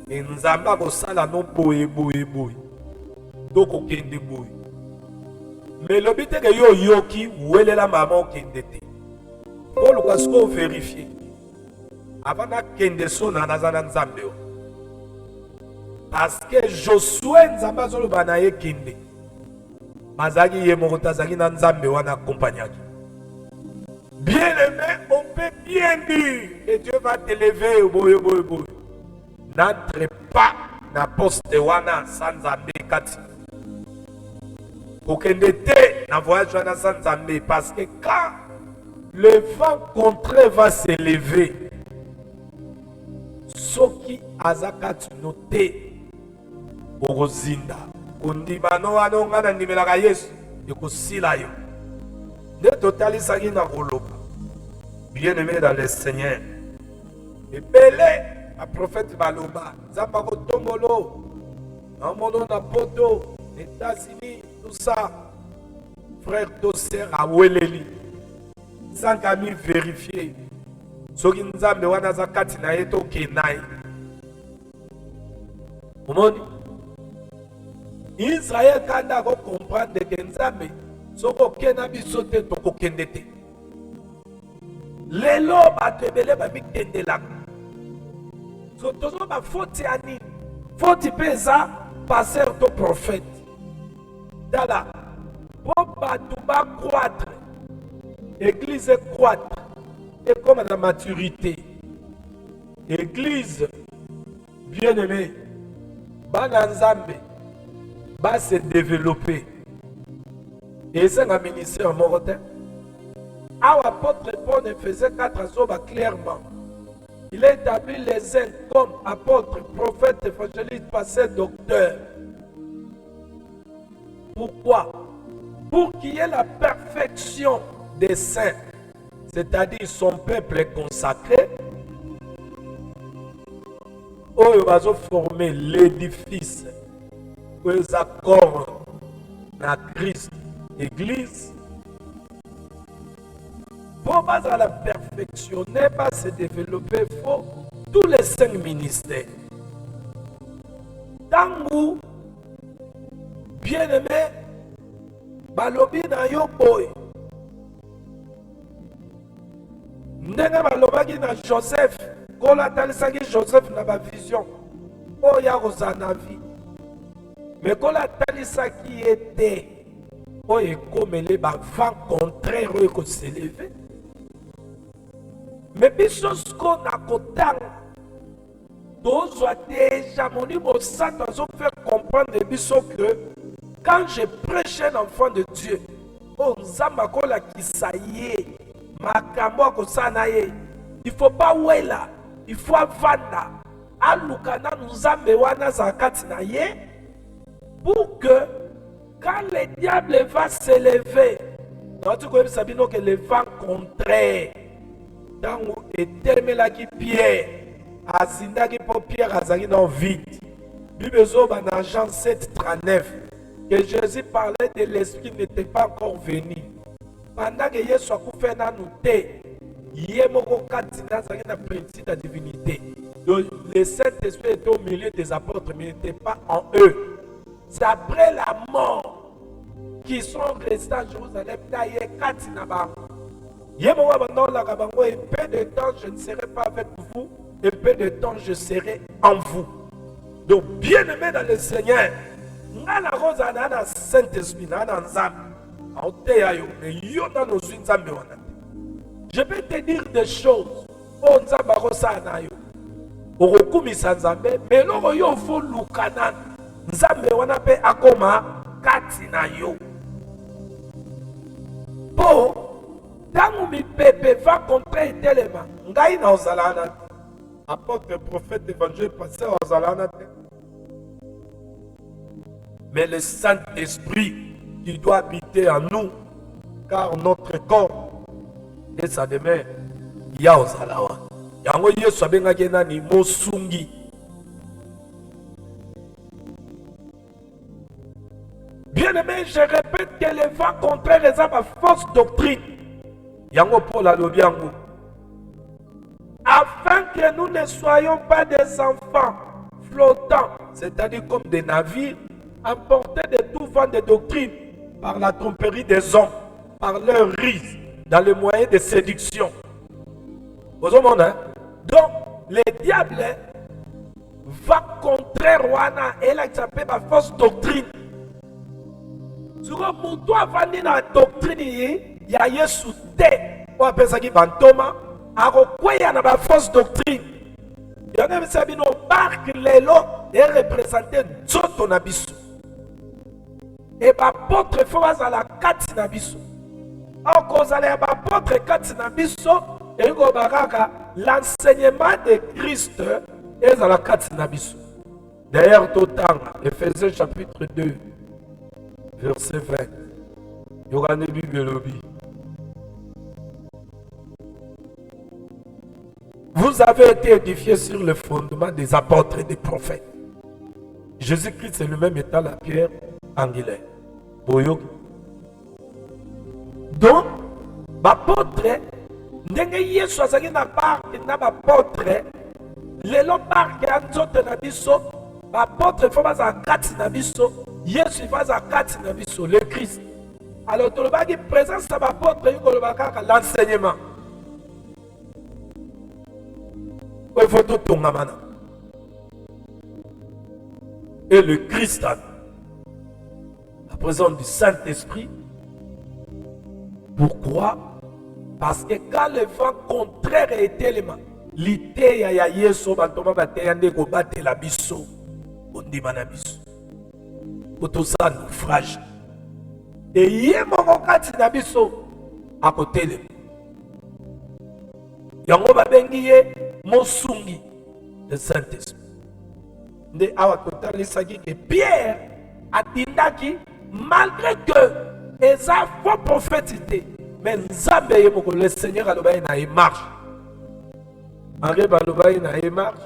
nzambe akosala no boye boye boye tokokende boye me lobi teke yo oyoki welela mama okende te oluka siko overifie avant nakende so na naza na nzambe o parce que Josué nzambe azoloba na ye kende mazaki ye moko tazaki na nzambe wana accompagnaki bien aimé on peut bien dire que Dieu va t'élever boye boye boye n'entre pas na poste wana sans nzambe kati okende te na voyage wana sans nzambe parce que quand le vent contraire va s'élever soki azakati noté okozinda kondimano wana onga na ndimelaka Yesu ekosila yo nde totalisaki na koloba bien-aimé dans le Seigneur ebele baprofete baloba nzambe akotombolo na mono na poto États-Unis tout ça frère to sœur aweleli sankami vérifier soki nzambe wana aza kati na ye tokenda ye omoni Israël kanda ko comprendre que nzambe soko kena biso te tokokende te lelo bato ebele bamikendelaka so tozo bafoti ya nini foti mpe eza pasteur to prophète tala po bato bacroître église croître ekoma na maturité église bien-aimé bana nzambe va se développer. Et c'est un ministère mortel. Apôtre Paul faisait 4 ans clairement. Il a établi les uns comme apôtres, prophètes, évangélistes, pasteurs, docteurs. Pourquoi? Pour qu'il y ait la perfection des saints, c'est-à-dire son peuple est consacré. Où il va former l'édifice. Les accords na Christ, Église, pour la perfectionner, pas se développer, il faut tous les 5 ministères. Tangu, bien-aimé, balobi na yo boy. Ndenge balobaki na Joseph, quand la talisaki Joseph na ba vision, oh ya rozana vie. Mais quand la talisaki était, oh et comme les vents contraires qui s'élevaient. Mais bisos qu'on a content, tous ont déjà mon niveau ça nous fait comprendre bisos que quand je prêche un enfant de Dieu, oh nzamba kola kisaye, makambo kosanaye, il faut pas wela, il faut vanda, alukana nzambe wana zakati na ye. Pour que quand le diable va s'élever, que le vent contraire, dans le qui Pierre, Azindaki pour Pierre Azaki dans vide. Bible dans Jean 7:39, que Jésus parlait de l'esprit n'était pas encore venu. Pendant que Jésus a fait dans nous, il y a un principe de divinité. Donc le Saint-Esprit était au milieu des apôtres, mais il n'était pas en eux. C'est après la mort qu'ils sont restés à Jérusalem. Et peu de temps je ne serai pas avec vous, et peu de temps je serai en vous. Donc, bien-aimé dans le Seigneur, Saint-Esprit, je vais te dire des choses. Mais il faut lukana. Nzambe wana pe akoma kati na yo. Po, tangu mi pepe va contre telema. Ngai na ozalana. Apôtre, prophète, évangile, pasteur ozalana. Mais le Saint-Esprit qui doit habiter en nous, car notre corps et sa demeure, ya ozalawa. Yango yesu abengaki nani mosungi. Bien-aimé, je répète que les vents contraires est ma fausse doctrine. Yango Paul a lobi yango. Afin que nous ne soyons pas des enfants flottants, c'est-à-dire comme des navires, emportés de tout vent de doctrine par la tromperie des hommes, par leur ruse, dans les moyens de séduction. Vous comprenez, hein? Donc, le diable va contraire Wana et là, ça fait ma fausse doctrine. Sur un mouton avandi na doctrine, il y a Yesu te. On appelle ça qui bantoma. Arokwea na ba fausse doctrine. Il y a même ça bino barque lelo et représenter nzoto na biso. Et ba potre faut à la kati na biso. En cause à ba potre kati na biso et go baraka l'enseignement de Christ est à la kati na biso. D'ailleurs total Ephésiens chapitre 2 verset 20. Yorane Bibelobi. Vous avez été édifiés sur le fondement des apôtres et des prophètes. Jésus-Christ est lui-même étant la pierre angulaire. Donc, l'apôtre, ndenge Yesu azaki na barke na bapôtre, lelo barke ya nzoto na biso, bapôtre faut baza kati na biso, Yesu baza kati na biso, le Christ. Alors, tolobaki présence de bapôtre, yikoloba kaka l'enseignement. Et le Christ, la présence du Saint-Esprit. Pourquoi? Parce que quand le vent contraire est élément, l'idée ya Yesu batoma bateyande ko batela biso, ondima na biso. Otosa naufrage. Et yemoko kati na biso akotele. Yango babengi ye Mosungi, le Saint-Esprit. Nde awa totalisaki que Pierre atindaki malgré que eza faux prophétité, mais Nzambe yemoko le Seigneur alobai na e marche. Malgré balobai na e marche,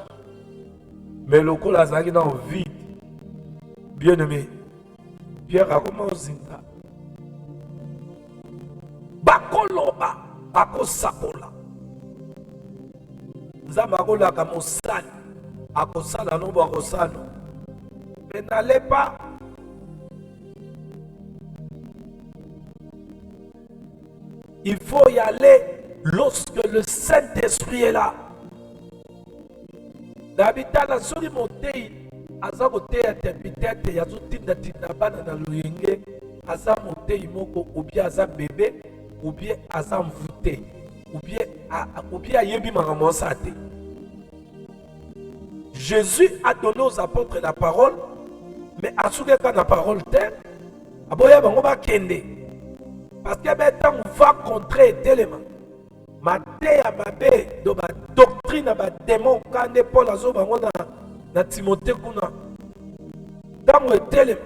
mais le col azaki dans vide. Bien aimé, Pierre a commencé à bakoloba, bakosakola. Zamagola kamosali akosala no bakosala. Mais n'allez pas. Il faut y aller lorsque le Saint-Esprit est là. D'habitude, la soli motei aza motei interprété ya zotinda tinda bana na luyenge aza motei moko ou bien aza bébé ou bien aza mvute. Ou bien yebi maramosate. Jésus a donné aux apôtres la parole, mais à ceux qui ont la parole terre, aboya bango ba kende. Parce que maintenant on va contrer tellement. Matéa mabe do ba doctrine ba démon kande Paul azo bango na Timothée kuna. Tango tellement.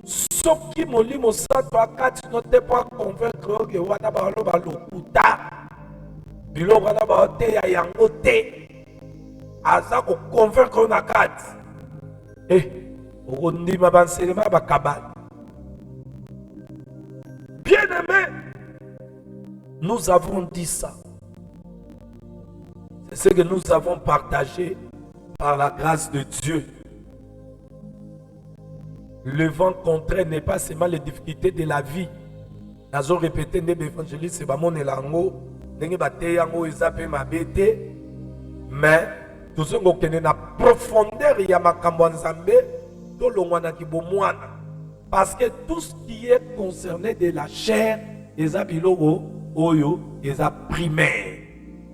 Soki molimo sato akati note po convaincre que wana balo balokuta bilo wana ba te ya yango te aza ko convaincre na kati okondima banselema bakabali. Bien aimé, nous avons dit ça. C'est ce que nous avons partagé par la grâce de Dieu. Le vent contraire n'est pas seulement les difficultés de la vie, nazo répéter nde évangéliste bamonela yango ndenge bateya yango eza mpe mabe te, mais tozongi kokende na profondeur ya makambo ya Nzambe tolongwanaki bomwana, parce que tout ce qui est concerné de la chair eza biloko oyo eza primaire,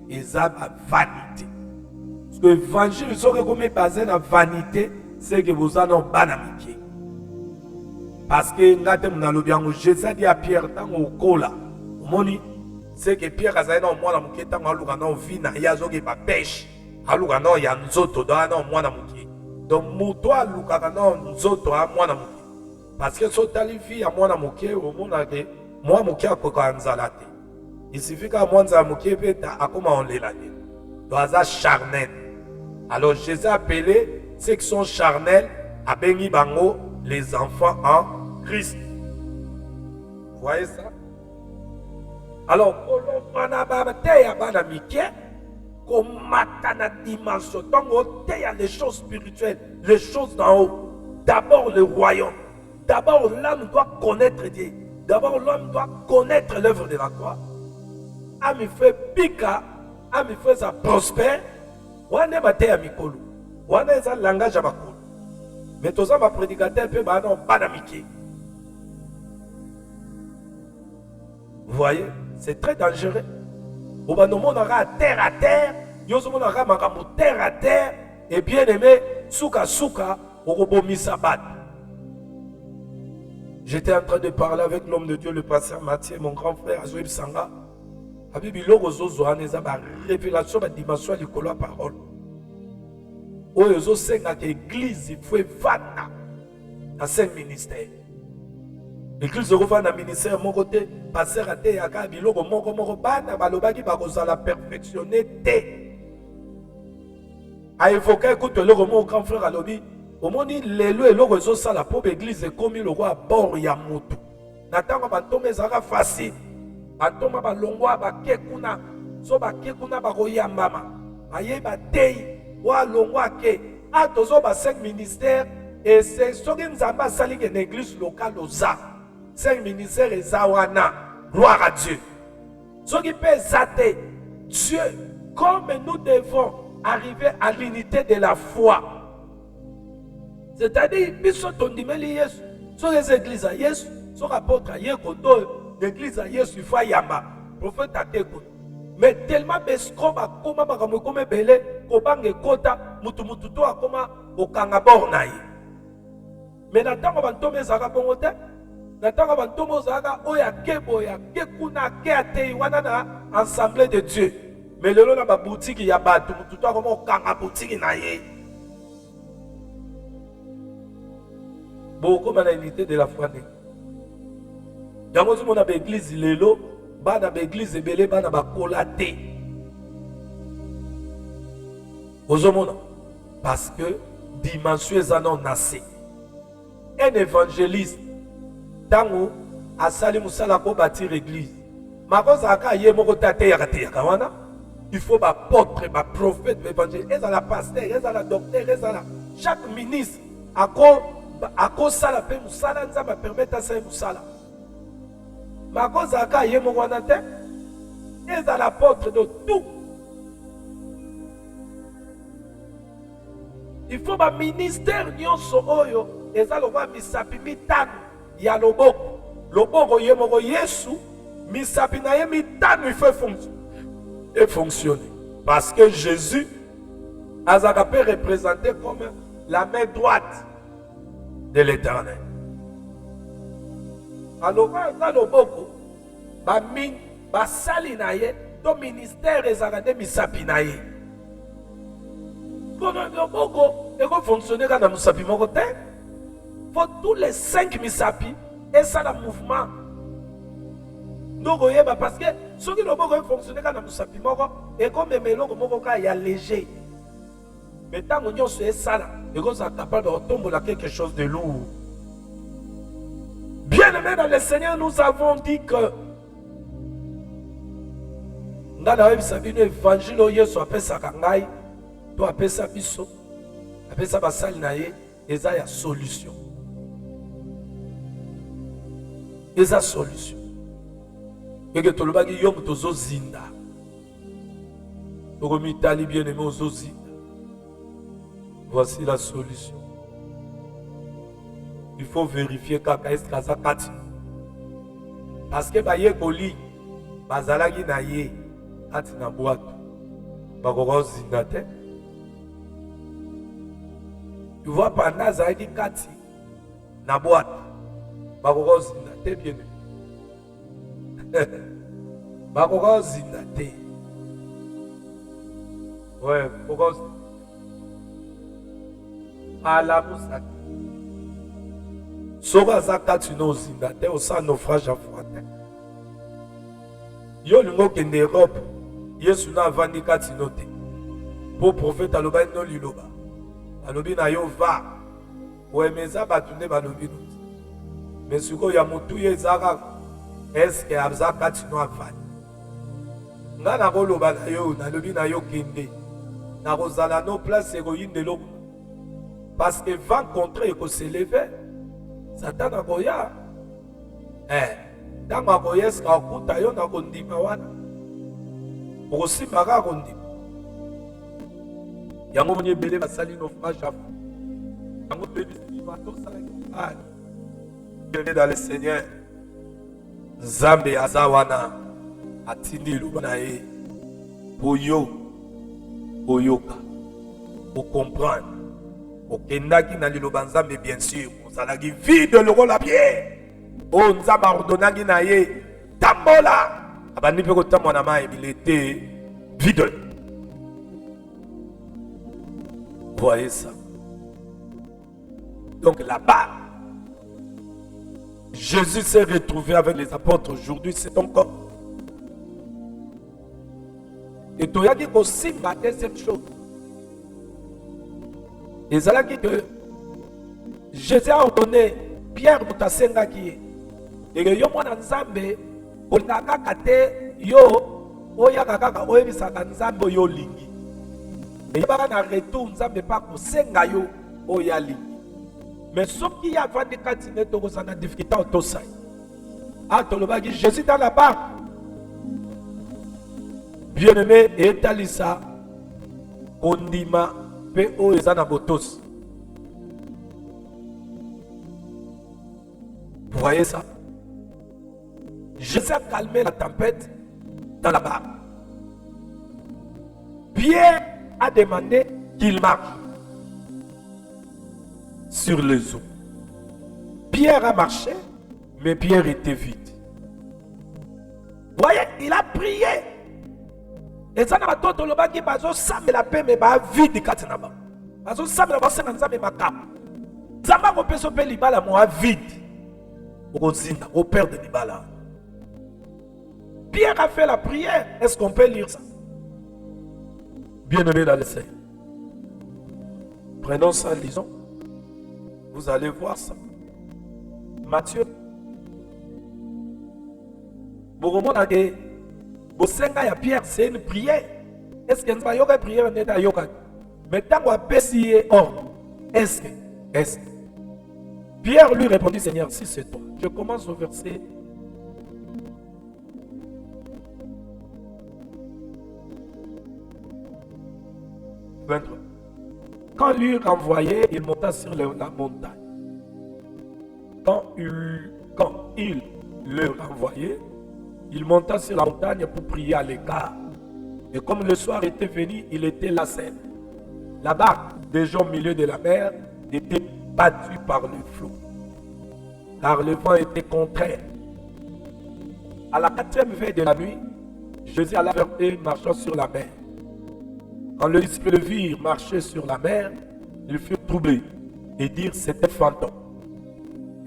eza vanité. Parce que l'évangile soki comme basé na vanité, c'est que vous en avez bana miki. Parce que ngate munalobi yango Jésus a dit à Pierre tango okola omoni c'est que Pierre azali na mwana muke tango aluka na vi na ya zoki ba pêche aluka na ya nzoto do na mwana muke, donc muto aluka na nzoto a mwana muke, parce que so tali vi ya mwana muke omona ke mwana muke akoka nzala te, il suffit ka mwana muke peta akoma onlela te, do aza charnel. Alors Jésus a appelé ceux qui sont charnels à bengi bango les enfants en Christ. Vous voyez ça? Alors, dimension, il y a les choses spirituelles, les choses d'en haut. D'abord le royaume. D'abord l'homme doit connaître Dieu. D'abord l'homme doit connaître l'œuvre de la croix. Ami fait pika, ami fait ça prospère. Wane bate ya mikolo. Wane eza langage ya bakolo. Mais toza ba prédicateur pe ba non banamiki. Vous voyez, c'est très dangereux. Au bas nous à terre, nous sommes terre à terre, et bien aimé, souka souka, au robot misabat. J'étais en train de parler avec l'homme de Dieu, le pasteur Mathieu, mon grand frère Azoïb Sanga. Avec Biloko Zozoane, ça va révélation de la dimension de la parole. Où ils ont l'église, il faut vana dans 5 ministères. L'église va dans le ministère, mon côté, passer à terre, yaka, biloko, moko, bana, balobaki, bakozala perfectionner, te. A évoquer, écoute, le mon grand frère a lobby, au monde, l'élo et l'eau, ils ont ça, la pauvre église, est comme le roi, bord, yamutu. Natanga, bantome, zara facile. Bantoma, balongwa, bakekuna, so bakekuna, baroya mama. Aye, batei, wa longwa ke. A tozo, 5 ministères, et c'est ce que nous avons sali une église locale aux 5 ministères et Zawana. Gloire à Dieu. Ce qui peut zater Dieu, comme nous devons arriver à l'unité de la foi. C'est-à-dire, puisque ton dimeli Yesu, sur les églises à Yesu, sur apôtre à Yekoto, l'église à Yesu, il faut yamba, prophète à Teko. Mais tellement bescroba, comme belé, kobange kota, mutu a koma, au kangabornaï. Mais n'attends pas tomber ça bongote. N'attends pas tomber ça oya kebo ya kekuna keate wana na assemblée de Dieu. Mais le na ba boutique ya batu tout comme au kanga boutique na ye. Beaucoup de l'unité de la foi. Yango zo mona ba église lelo, ba na ba église ebele ba na ba kolate. Ozomona parce que dimension ezana nasé. Un évangéliste, tango asali musala ko bâtir église. Makosa aka ye moko tate ya wana. Il faut ba apôtre, ba prophète, évangéliste, ezala pasteur, ezala docteur, ezala chaque ministre ako sala pe musala nzamba permettre à ça musala. Makosa aka ye moko wana te. Ezala apôtre de tout. Il faut ba ministère nyonso oyo eza loba misapi mitano ya loboko. Loboko ye moko Yesu misapi na ye mitano il faut fonctionner. Parce que Jésus azaka peut représenter comme la main droite de l'Éternel. Alors dans loboko ba min ba sali na ye to ministère ezaka de misapi na ye. Pour loboko et qu'on fonctionne dans le misapi moko te. Pour tous les 5 misapi et ça le mouvement. Nous voyons parce que ceux qui ne fonctionner dans le misapi moko et comme les mélòs moko il y a léger. Mais tant qu'on y a ça et qu'on est capable de retomber là quelque chose de lourd. Bien aimé dans le Seigneur, nous avons dit que dans la Bible, l'évangile Yesu appelle ça kangai. Tu appelles ça biso, appelle ça basal naé, et ça y a solution. Et ça solution. Et que tolobaki yo mutozo zinda. Tokomitali bien aimé ozo zinda. Voici la solution. Il faut vérifier kaka est kaza kati. Parce que baye koli bazalaki na ye kati na boîte. Bakoko zinda te. Tu vois pendant azalaki kati na boîte. Bakoko zinda te bien aimé. Bakoko zinda te. Ouais, bakoko zinda. Alamusaki. Soka zakati no zinda te osa naufrage à froid. Yo lingo kende Europe. Yesu na avandi kati no te. Pour prophète aloba no liloba. Alobi na yo va. Oemeza batunde balobi no. Mais siko ya mutu ye zaka. Est-ce que abza kati no avandi? Nga na koloba na yo nalobi na yo kende. Na kozala no place egoyinde lobo. Parce que vent contraire que s'élever, Satan a goya. Dans ma goyes, quand on a eu un condiment, aussi maga condiment. Yango mwenye bele basali naufrage à fond. Yango bébé simato salaki. Bienvenue dans le Seigneur. Zambe azawana atindi lubanae. Oyo, oyoka, pour comprendre. Okendaki na liloba nzambe bien sûr ozalaki vide lokola pied o nzambe ordonnaki na ye tambola abandi mpe kotambola na mai il était vide. Voyez ça. Donc là-bas Jésus s'est retrouvé avec les apôtres. Aujourd'hui c'est ton corps. Et toyaki kosimba deuxième chose. Et c'est là que Jésus a ordonné Pierre Moutasenga qui est. Et que yo mwana nzambe olaka kate yo oya kaka oyebisaka nzambe yo lingi. Et yaba na retour nzambe pa kosenga yo oya lingi. Mais sauf qu'il y a vandi katine to ko sana difficulté autosai. Ah tolobaki Jésus dans la barque. Bien-aimé et talisa kondima P.O. et Zanabotos. Vous voyez ça? Jésus a calmé la tempête dans la barque. Pierre a demandé qu'il marche sur les eaux. Pierre a marché, mais Pierre était vide. Vous voyez, il a prié. Et ça n'a pas tout le monde qui bazo sambe la paix mais ba vide katinaba. Bazo sambe la basa nzambe makap. Zamba ko peso pe libala mo vide. Au zinda, au père de libala. Pierre a fait la prière. Est-ce qu'on peut lire ça? Bien-aimé dans le Seigneur. Prenons ça, lisons. Vous allez voir ça. Matthieu. Beaucoup a dit Bosenga ya Pierre, c'est une prière. Est-ce que nous avons une prière? Mais tant qu'on a payé ordre, est-ce que Pierre lui répondit, Seigneur, si c'est toi. Je commence au verset 23. Quand lui renvoyait, il monta sur la montagne. Quand il le renvoyait, il monta sur la montagne pour prier à l'écart. Et comme le soir était venu, il était là seul. La barque, déjà au milieu de la mer, était battue par le flot. Car le vent était contraire. À la 4e veille de la nuit, Jésus alla vers eux marchant sur la mer. Quand les disciples le virent marcher sur la mer, ils furent troublés et dirent c'était fantôme.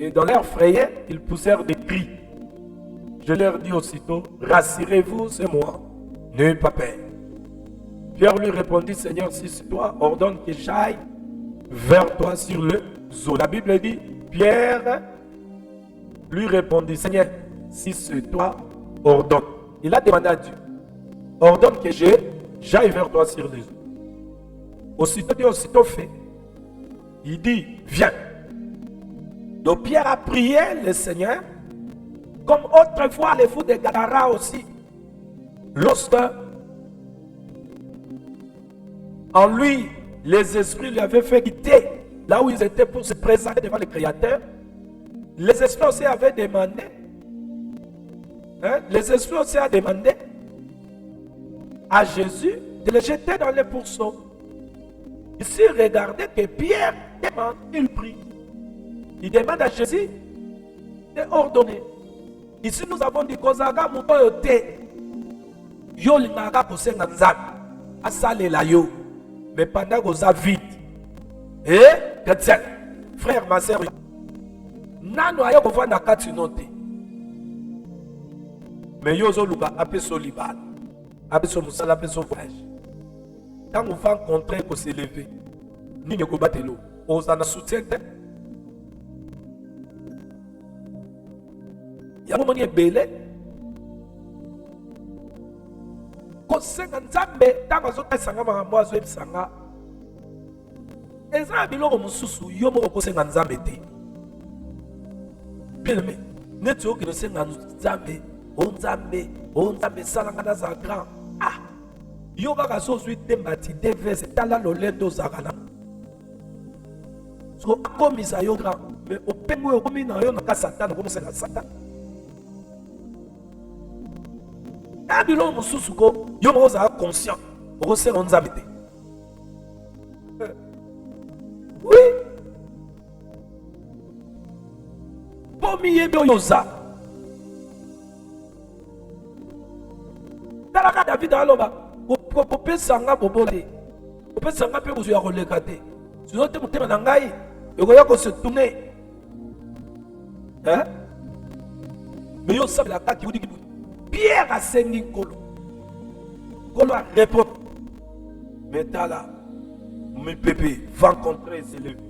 Et dans leur frayeur, ils poussèrent des cris. Je leur dis aussitôt, rassurez-vous, c'est moi, n'ayez pas peur. Pierre lui répondit, Seigneur, si c'est toi, ordonne que j'aille vers toi sur le eau. La Bible dit, Pierre lui répondit, Seigneur, si c'est toi, ordonne. Il a demandé à Dieu, ordonne que j'aille vers toi sur les eaux. Aussitôt dit, aussitôt fait. Il dit, viens. Donc Pierre a prié le Seigneur. Comme autrefois les fous de Gadara aussi. Lorsque en lui, les esprits lui avaient fait quitter là où ils étaient pour se présenter devant le Créateur. Les esprits aussi avaient demandé. Les esprits aussi ont demandé à Jésus de les jeter dans les pourceaux. Ici, regardez que Pierre demande, il prie. Il demande à Jésus de ordonner. Ici, nous avons dit Kozaga Mutoyote. Yo lingaka kosenga nzambe. Asalela yo. Mais pendant que vous avez vite. Chrétien, frère, ma soeur, nano ayo kovanda kati note. Mais yo zo luka apeso libal. Apeso musala apeso voyage. Quand vous faites rencontrer qu'on s'est levé, ni ne combattre l'eau. On s'en soutient. Il y a un moment qui est belé. Quand c'est un zambe, tant que vous êtes sanga marambo, vous êtes sanga. Et ça, il y a un mususu, il y a un zambe. Bien aimé, net yo qui ne sait un zambe, on zambe, salanga za grand. Ah. Yoga kaso suite tembati devese tala lolendo zakana. So komisa yoga mais opengwe komina yo na Satan ko musela Satan. Abilo mususu ko yo moza conscient ko se onzabite. Oui. Pomi yebo yoza. Talaka David aloba. Popé sanga bobole. Popé sanga pe kuzu ya koleka te. Sinon te mutema na ngai, yokoya ko se tourner. Mais yo sabela kaki udi kibu. Pierre a sengi kolo. Kolo a répond. Mais tala, mon pépé va rencontrer ses élèves.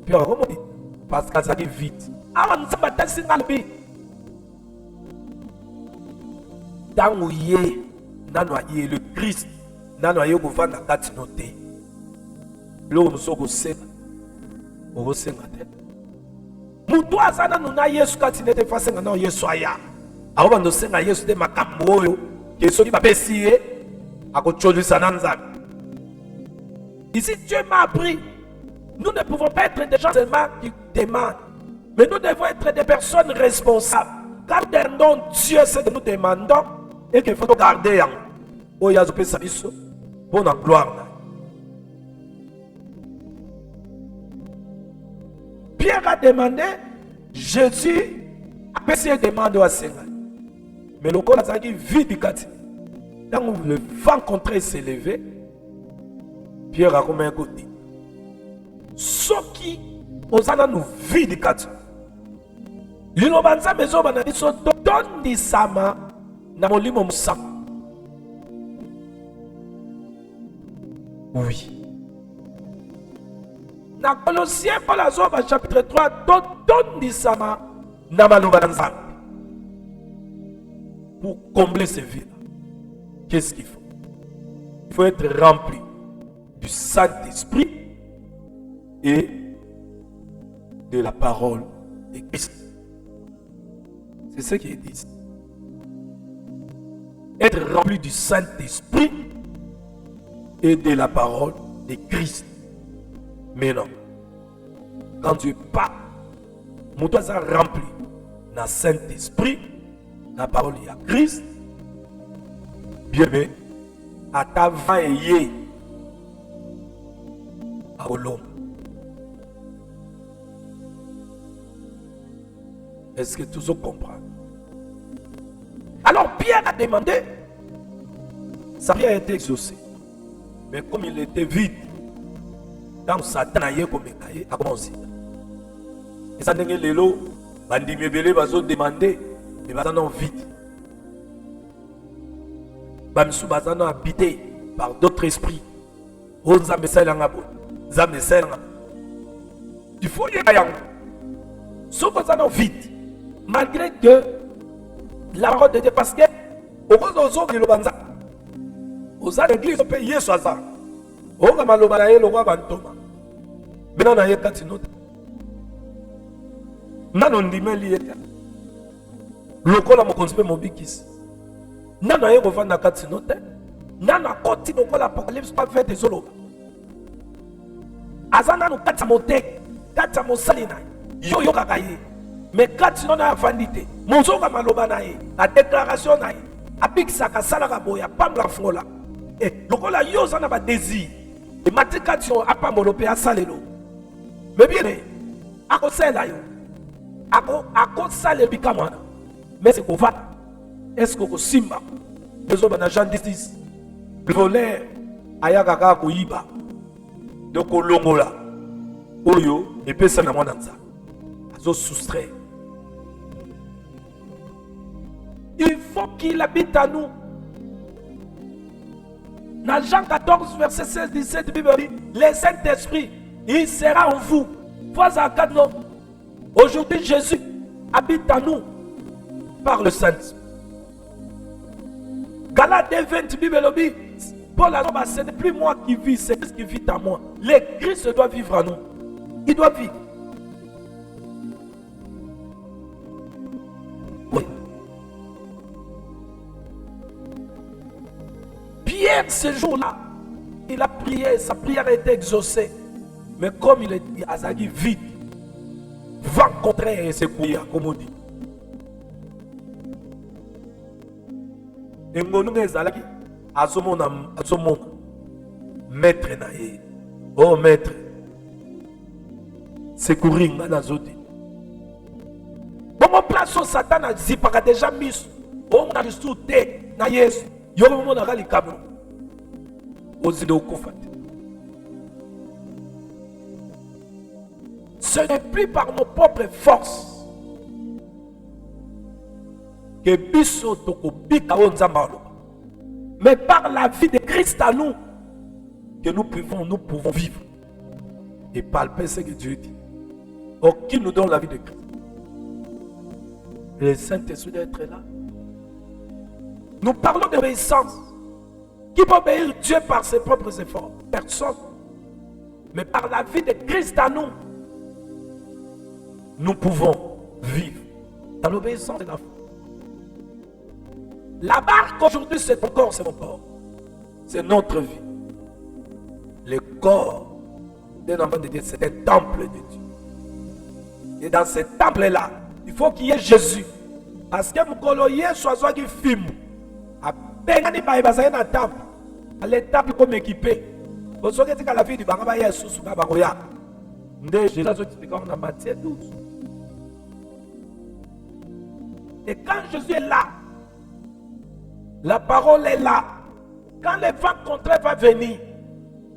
Pierre comment dit? Parce que ça dit vite. Ah, on s'en bat taxi nalbi. Tango ye nanwa ye le Christ nanwa ye kovanda kati note lo musoko senga o senga te mutu azana nuna Yesu kati nete fasenga na Yesu aya aho bando senga Yesu de makambo oyo Yesu ki bapesi ye akocholisa na nzambe. Ici Dieu m'a appris, nous ne pouvons pas être des gens seulement qui demandent, mais nous devons être des personnes responsables. Gardons Dieu ce que nous demandons. Et qu'il faut garder oh ya zopé sabiso pour la gloire. Pierre a demandé, Jésus a essayé de demander à Seigneur. Mais le corps a dit vide kati. Quand le vent contraire s'est levé, Pierre a comme un côté. Ce qui osana nous vide kati. Lilobanza maison banani so donne di sama. Oui. Dans Colossiens, Paul a chapitre 3, donne du sama pour combler ce vide. Qu'est-ce qu'il faut? Il faut être rempli du Saint-Esprit et de la parole de Christ. C'est ce qui est dit. Être rempli du Saint-Esprit et de la parole de Christ. Mais non. Quand Dieu parle, mon doigt est rempli dans le Saint-Esprit, dans la parole de Christ. Bien, mais à ta veille, à l'homme. Est-ce que tout le monde comprend? Alors Pierre a demandé, sa prière a été exaucée. Mais comme il était vide, dans Satan a commencé. Et ça n'a pas été l'eau, bandi mebele bazo demander, mais bazano vide. Bamsou bazano habité par d'autres esprits. Oh Nzambe sailangabo, Nzambe sailangabo. Il faut y aller. Sauf bazano vide, malgré que la parole de Dieu, parce que aux l'église, on peut y aller. On va malobalaye le roi Bantoma. Maintenant, on a eu 4 notes. nano ndimeli ete lokola mokonzi mpe mobikisi nano aye kovanda kati no te nano akoti lokola apocalypse pa 20 ezoloba aza nano kati ya moteki kati ya mosali na ye yo yokaka ye me kati no na ye avandi te mozoka maloba na ye na déclaration na ye abikisaka asalaka boye apambola afungola lokola yo oza na badésir emati kati yo apambolo mpe asalelo me biene akosala yo akosala ebika mwana mais c'est kova est-ce que kosimba ezoba na Jean 10 voleur ayaka kaka koyiba de kolongola oyo epesa na mwana nzambe azo soustraire. Il faut qu'il habite à nous. Dans Jean 14 verset 16 17 Bible dit le Saint-Esprit il sera en vous. Aujourd'hui Jésus habite à nous par le Saint-Esprit. Galates 20 Bible dit Paul a dit ce n'est plus moi qui vis, c'est Christ qui vit en moi. Le Christ doit vivre en nous. Il doit vivre. Oui. Pierre, ce jour-là, il a prié, sa prière a été exaucée. Mais comme il est dit, Azagi vite, vent contraire et secourir, comme on dit. Et mon nom est Azagi, Azomona, maître naïe. Oh maître, secourir, Manazodi. Bon, mon place au Satan a dit, parce que déjà mis, on a le soutien, na Yesu, yo mon a les câbles. Ce n'est plus par nos propres forces que biso toko bika onzambalo, mais par la vie de Christ à nous que nous pouvons vivre et palper ce que Dieu dit. Or, qui nous donne la vie de Christ? Le Saint-Esprit doit être là. Nous parlons d'obéissance. Qui peut obéir Dieu par ses propres efforts? Personne. Mais par la vie de Christ à nous, nous pouvons vivre dans l'obéissance de la foi. La barque aujourd'hui, c'est ton corps, c'est mon corps. C'est notre vie. Le corps d'un enfant de Dieu, c'est un temple de Dieu. Et dans ce temple-là, il faut qu'il y ait Jésus. Parce que Mukoloye soit qui filme. Bengani ba ebazaya na table à l'étape comme équipé osoke tika la vie du bangaba ya susu ba bakoya nde Jésus a expliqué dans Matthieu 12. Et quand Jésus est là, la parole est là. Quand le vent contraire va venir,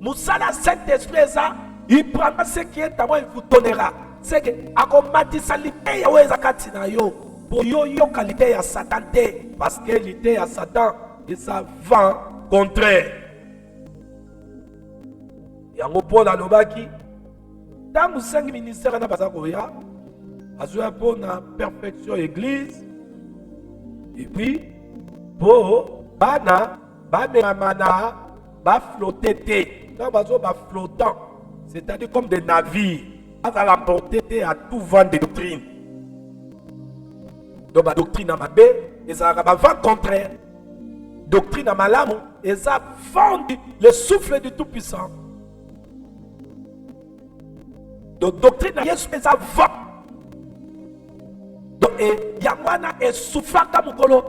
Moussa la Saint-Esprit est là, il prendra ce qui est à moi, il vous donnera. C'est que akomati salite ya weza katina yo pour yo qualité ya Satan te, parce que l'idée ya Satan et ça vent contraire. Yango Paul alobaki tangu 5 ministères na basakoya azoya pour na perfection église et puis pour bana bamena ba flotter dans bazo ba flottant, c'est-à-dire comme des navires à l'emporter à tout vent de doctrine. Donc la doctrine à ma baie et ça va vent contraire. Doctrine à malamu et ça fond le souffle du Tout-Puissant. Donc doctrine à Yesu et ça vent. Donc et yamwana et souffla kamukolo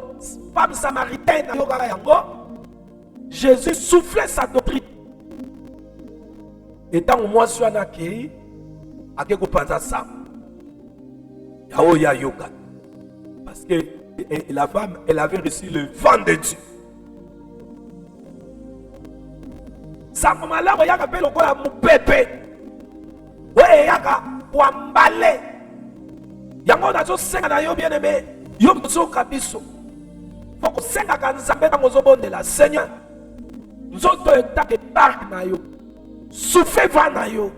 femme samaritaine na yoga yango. Jésus soufflait sa doctrine. Et tant au moins sur un accueil, à quelque part ça, ya yoga. Parce que la femme, elle avait reçu le vent de Dieu. Ça m'a l'air, il y a un peu de mon pépé. Oui, il y a un embalé. Il y a un peu de sang à yo bien aimé. Yo mzo kabiso. Faut que sang à kanzambe dans nos obondes la Seigneur. Nous autres états barque na yo. Souffle vent na yo.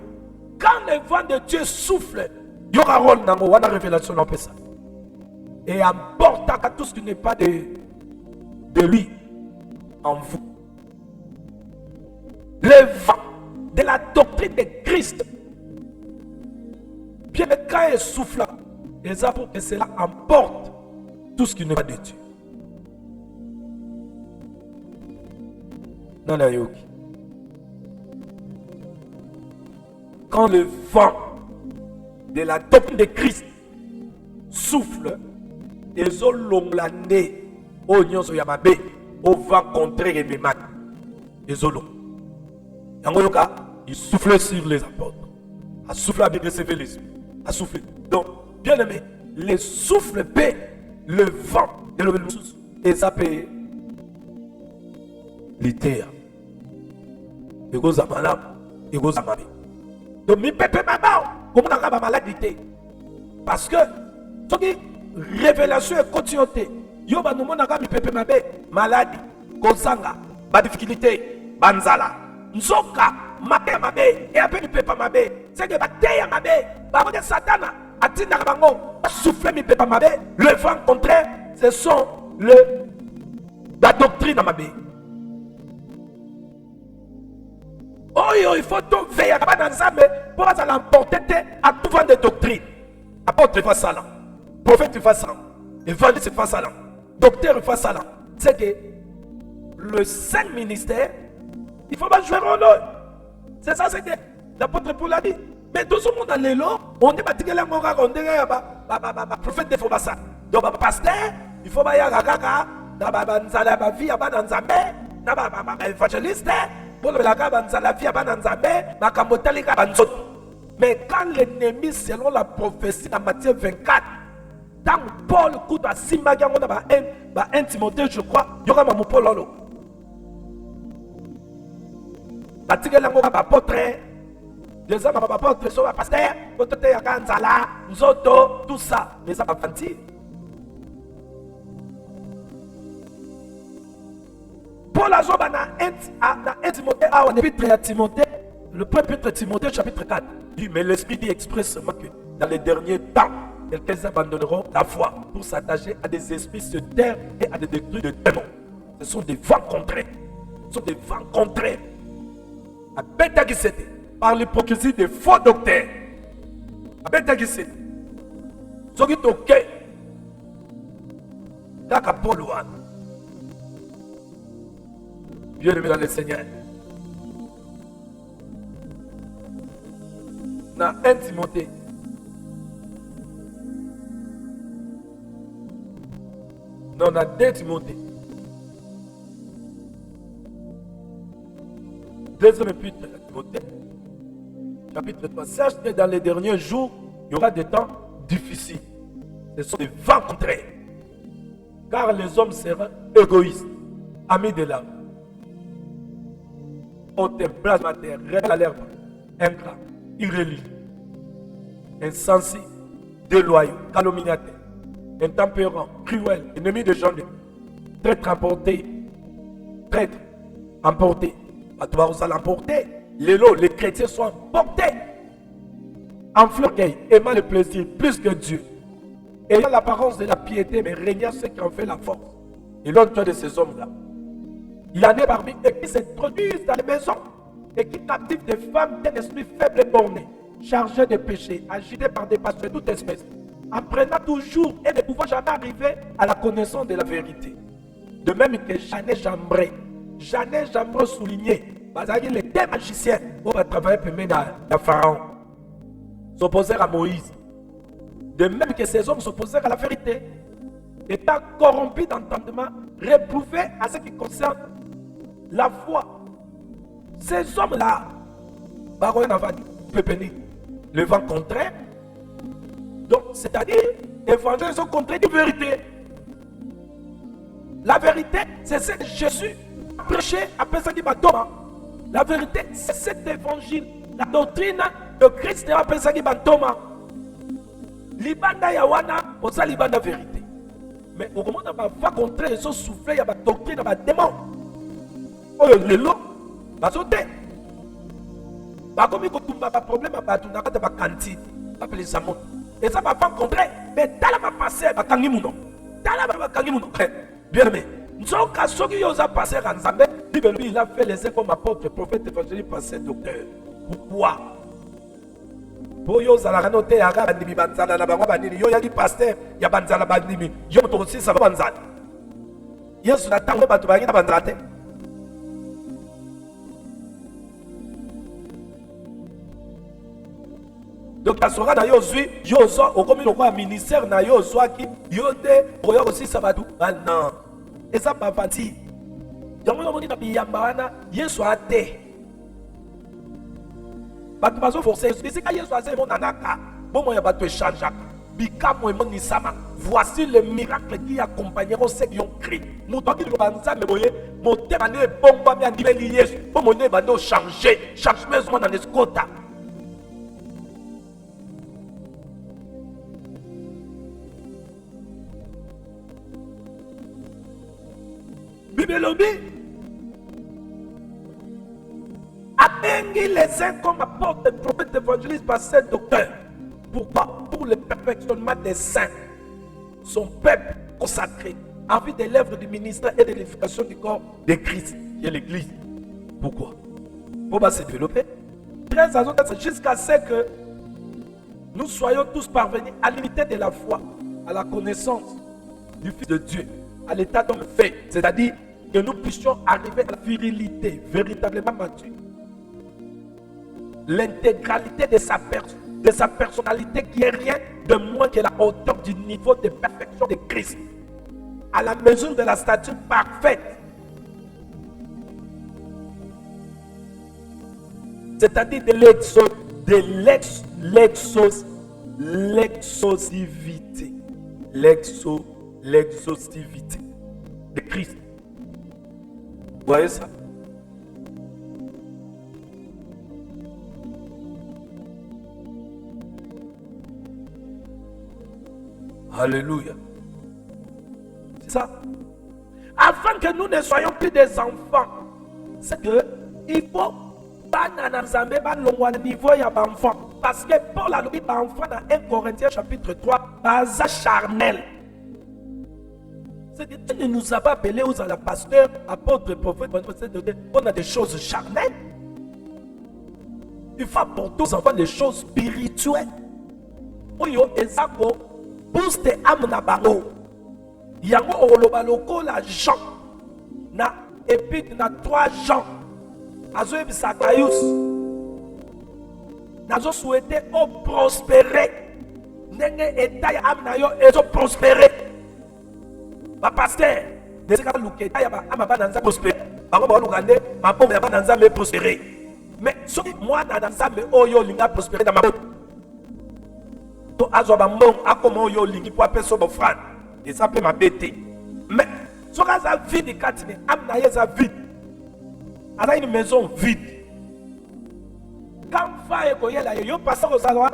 Quand le vent de Dieu souffle, il y aura un rôle dans la révélation de ça. Et emporte à tout ce qui n'est pas de lui en vous. Le vent de la doctrine de Christ, bien que quand il souffle, Et ça pour que cela emporte tout ce qui n'est pas de Dieu. Dans la yogi. Quand le vent de la doctrine de Christ souffle, les eaux longues l'année, au nyonso yamabe, au vent contraire et mémat, les eaux longues. Il souffle sur les apôtres, a soufflé avec les sévélismes, a soufflé. Donc, bien aimé, les souffles paient le vent de l'obéissance et ça paie l'été. Et vous avez malade, et vous avez malade. Donc, mi pepe mabao, comment on a la maladie? Parce que, ce qui révélation et continuité, yo ba nous monaka mi pepe mabe, maladie, kozanga, ba difficulté, banzala, nzoka, mabe mabe, et après mi pepe mabe, c'est que ba teya mabe, ba ko satana, atina bango, souffler mi pepe mabe, le vent contraire, ce sont la doctrine mabe. Oh, il faut tout veiller à Nzambe pour l'emporter à tout vent de doctrine. Apôtre face à là, prophète face à là, évangéliste face à là, docteur face à là. C'est que le saint ministère, il faut pas jouer un rôle. C'est ça, c'est que l'apôtre Paul a dit. Mais tout le monde dans les lots, on est bâti que la morale, on est prophète de Fobassa. Donc, pasteur, il faut pas y aller à la vie, à Nzambe, évangéliste. Mais quand l'ennemi, selon la prophétie dans Matthieu 24, dans Paul, coup à Simbaga, on a 1 Timothée, je crois, il y aura mon Paul Lolo. Batiga lango ka apôtre, les hommes ka apôtre, so pasteur, côté ya kanzala, nzoto, tout ça, mais ça va mentir. Paul a joué dans 1 Timothée, l'épître à Timothée, le premier épître Timothée, chapitre 4. Dit, mais l'Esprit dit expressément que dans les derniers temps, quelques-uns abandonneront la foi pour s'attacher à des esprits sur terre et à des détruits de démons. Ce sont des vents contraires. Ce sont des vents contraires. À Bethagissete, par l'hypocrisie des faux docteurs. À Bethagissete, ce qui est ok. D'accord, Paul Ouane. Bien-aimé dans le Seigneur. Dans 1 Timothée. Non, dans 2 Timothée. Deuxième épître de Timothée. Chapitre 3. Sache que dans les derniers jours, il y aura des temps difficiles. Ce sont des vents contraires. Car les hommes seront égoïstes, amis de l'âme. Hôtel, blasphèmateur, rebelle à l'herbe, ingrat, irréligieux, insensé, déloyaux, calomniateur, intempérant, cruel, ennemi de gens, traître emporté, traître emporté. Tu vas l'emporter. Les chrétiens sont emportés. En florgueil, aimant le plaisir plus que Dieu. Ayant l'apparence de la piété, mais régnant ceux qui en fait la force. Et l'un de ces hommes-là. Il y en a parmi eux qui s'introduisent dans les maisons et qui captivent des femmes d'un esprit faible et borné, chargées de péché, agitées par des passions de toute espèce, apprenant toujours et ne pouvant jamais arriver à la connaissance de la vérité. De même que Jeannet Jambré souligné, les deux magiciens qui ont travaillé pour mener à Pharaon, s'opposèrent à Moïse. De même que ces hommes s'opposèrent à la vérité, étant corrompus d'entendement, réprouvés à ce qui concerne la foi. Ces hommes-là, le vent contraire, donc c'est-à-dire, l'évangile sont contraires de vérité. La vérité, c'est ce que Jésus a prêché après ça qui va tomber. La vérité, c'est cet évangile. La doctrine de Christ après ça qui va tomber. Libanda yawana, pour ça libanda vérité. Mais au moment où on va contraire, ils sont soufflés, il y a une doctrine, il y a un démon. Oh, le lot, va sauter. Comme il y a un problème, il y a un cantine. Et ça va faire contraire. Mais t'as la passé, il y a bien aimé. Nous sommes ceux qui ont passé en Zambé. Il a fait les comme apôtre, prophète, évangéliste, pasteur, docteur. Pourquoi? Po yo zala note ya ga bandimi banzala na bango bandini yo ya di pasteur ya banzala bandimi yo to aussi ça va banzala. Yesu na tango batu bangi na banzala te. Donc la soirée na yo zui yo zo okomi lokwa ministère na yo zwaki yo te oya aussi ça va tout. Non. Et ça pas fanti. Yango yo moni na biyamba wana Yesu ate. Batu bazo forcer c'est quand Yesu ase mon nanaka bon moya batu échange bikamo emoni sama. Voici le miracle qui accompagneront ceux qui ont crié. Mutoki lo banza me boye motema ne bomba mi andibeli Yesu po mone bando changer changement dans l'escota. Bibelobi abengi les uns comme apôtres, prophètes, évangélistes, pasteurs, docteurs. Pourquoi? Pour le perfectionnement des saints, son peuple consacré, en vue de l'œuvre du ministère et de l'édification du corps de Christ, qui est l'Église. Pourquoi? Pour se développer. Jusqu'à ce que nous soyons tous parvenus à l'unité de la foi, à la connaissance du Fils de Dieu, à l'état d'homme fait, c'est-à-dire que nous puissions arriver à la virilité véritablement mature. L'intégralité de sa personnalité qui est rien de moins que la hauteur du niveau de perfection de Christ, à la mesure de la stature parfaite, c'est-à-dire de l'exhaustivité, l'exhaustivité de Christ. Vous voyez ça? Alléluia. C'est ça. Afin que nous ne soyons plus des enfants, c'est que il faut pas nous niveau ya enfant. Parce que Paul a dit enfant dans 1 Corinthiens chapitre 3, basa charnel. C'est que Dieu ne nous a pas appelés aux pasteurs, apôtres, prophètes, on a des choses charnelles. Il faut apporter aux enfants des choses spirituelles. Oyo ezako booste âme na bango. Yango oloba lokola Jean na épître na 3 Jean. Azo ebisa Gaius. Nazo souhaiter au prospérer. Nenge état ya âme na yo ezo prospérer. Ba pasteur, nesika luketa ya ba ama banza prospérer. Bango ba lukande, ma pombe ya banza me prospérer. Mais si moi na nzambe oyo linga prospérer dans ma botte. To azoba mbong akomo yo lingi po apeso bo frère. Et ça peut m'embêter. Mais si on a vide katine, amna yeza vide. Ada une maison vide. Quand fa eko yela yo passer aux salwa.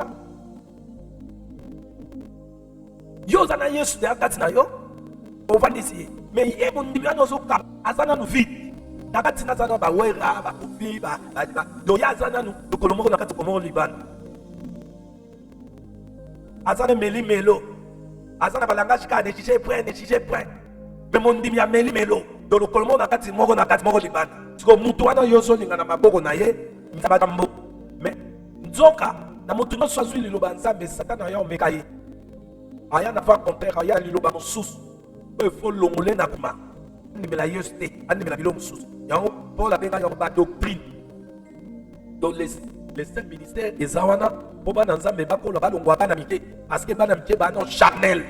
Yo zana yesu de katina yo. On va ici. Mais il est mon numéro zo ka azana no vide. Na katina zana ba wera ba kufi ba do ya zana no kolomo na kato komo liban. Azana meli melo. Azana balangage ka de chiche point. Mais mon dimi ya meli melo. Do le kolomo na kati moko liban. Siko mutu wana yo so linga na maboko na ye, mtabata mbo. Mais nzoka na mutu no so zwi liloba nzambe satana ya omeka ye. Aya na fa contraire aya liloba mosusu. Il faut l'ongler na kuma. Ndimela yoste, andimela bilo mosusu. Yango Paul abenga yango ba doctrine. Donc les 5 ministères des awana pour ba nzambe ba ko lo ba longwa ba na mité parce que ba na mité ba non charnel.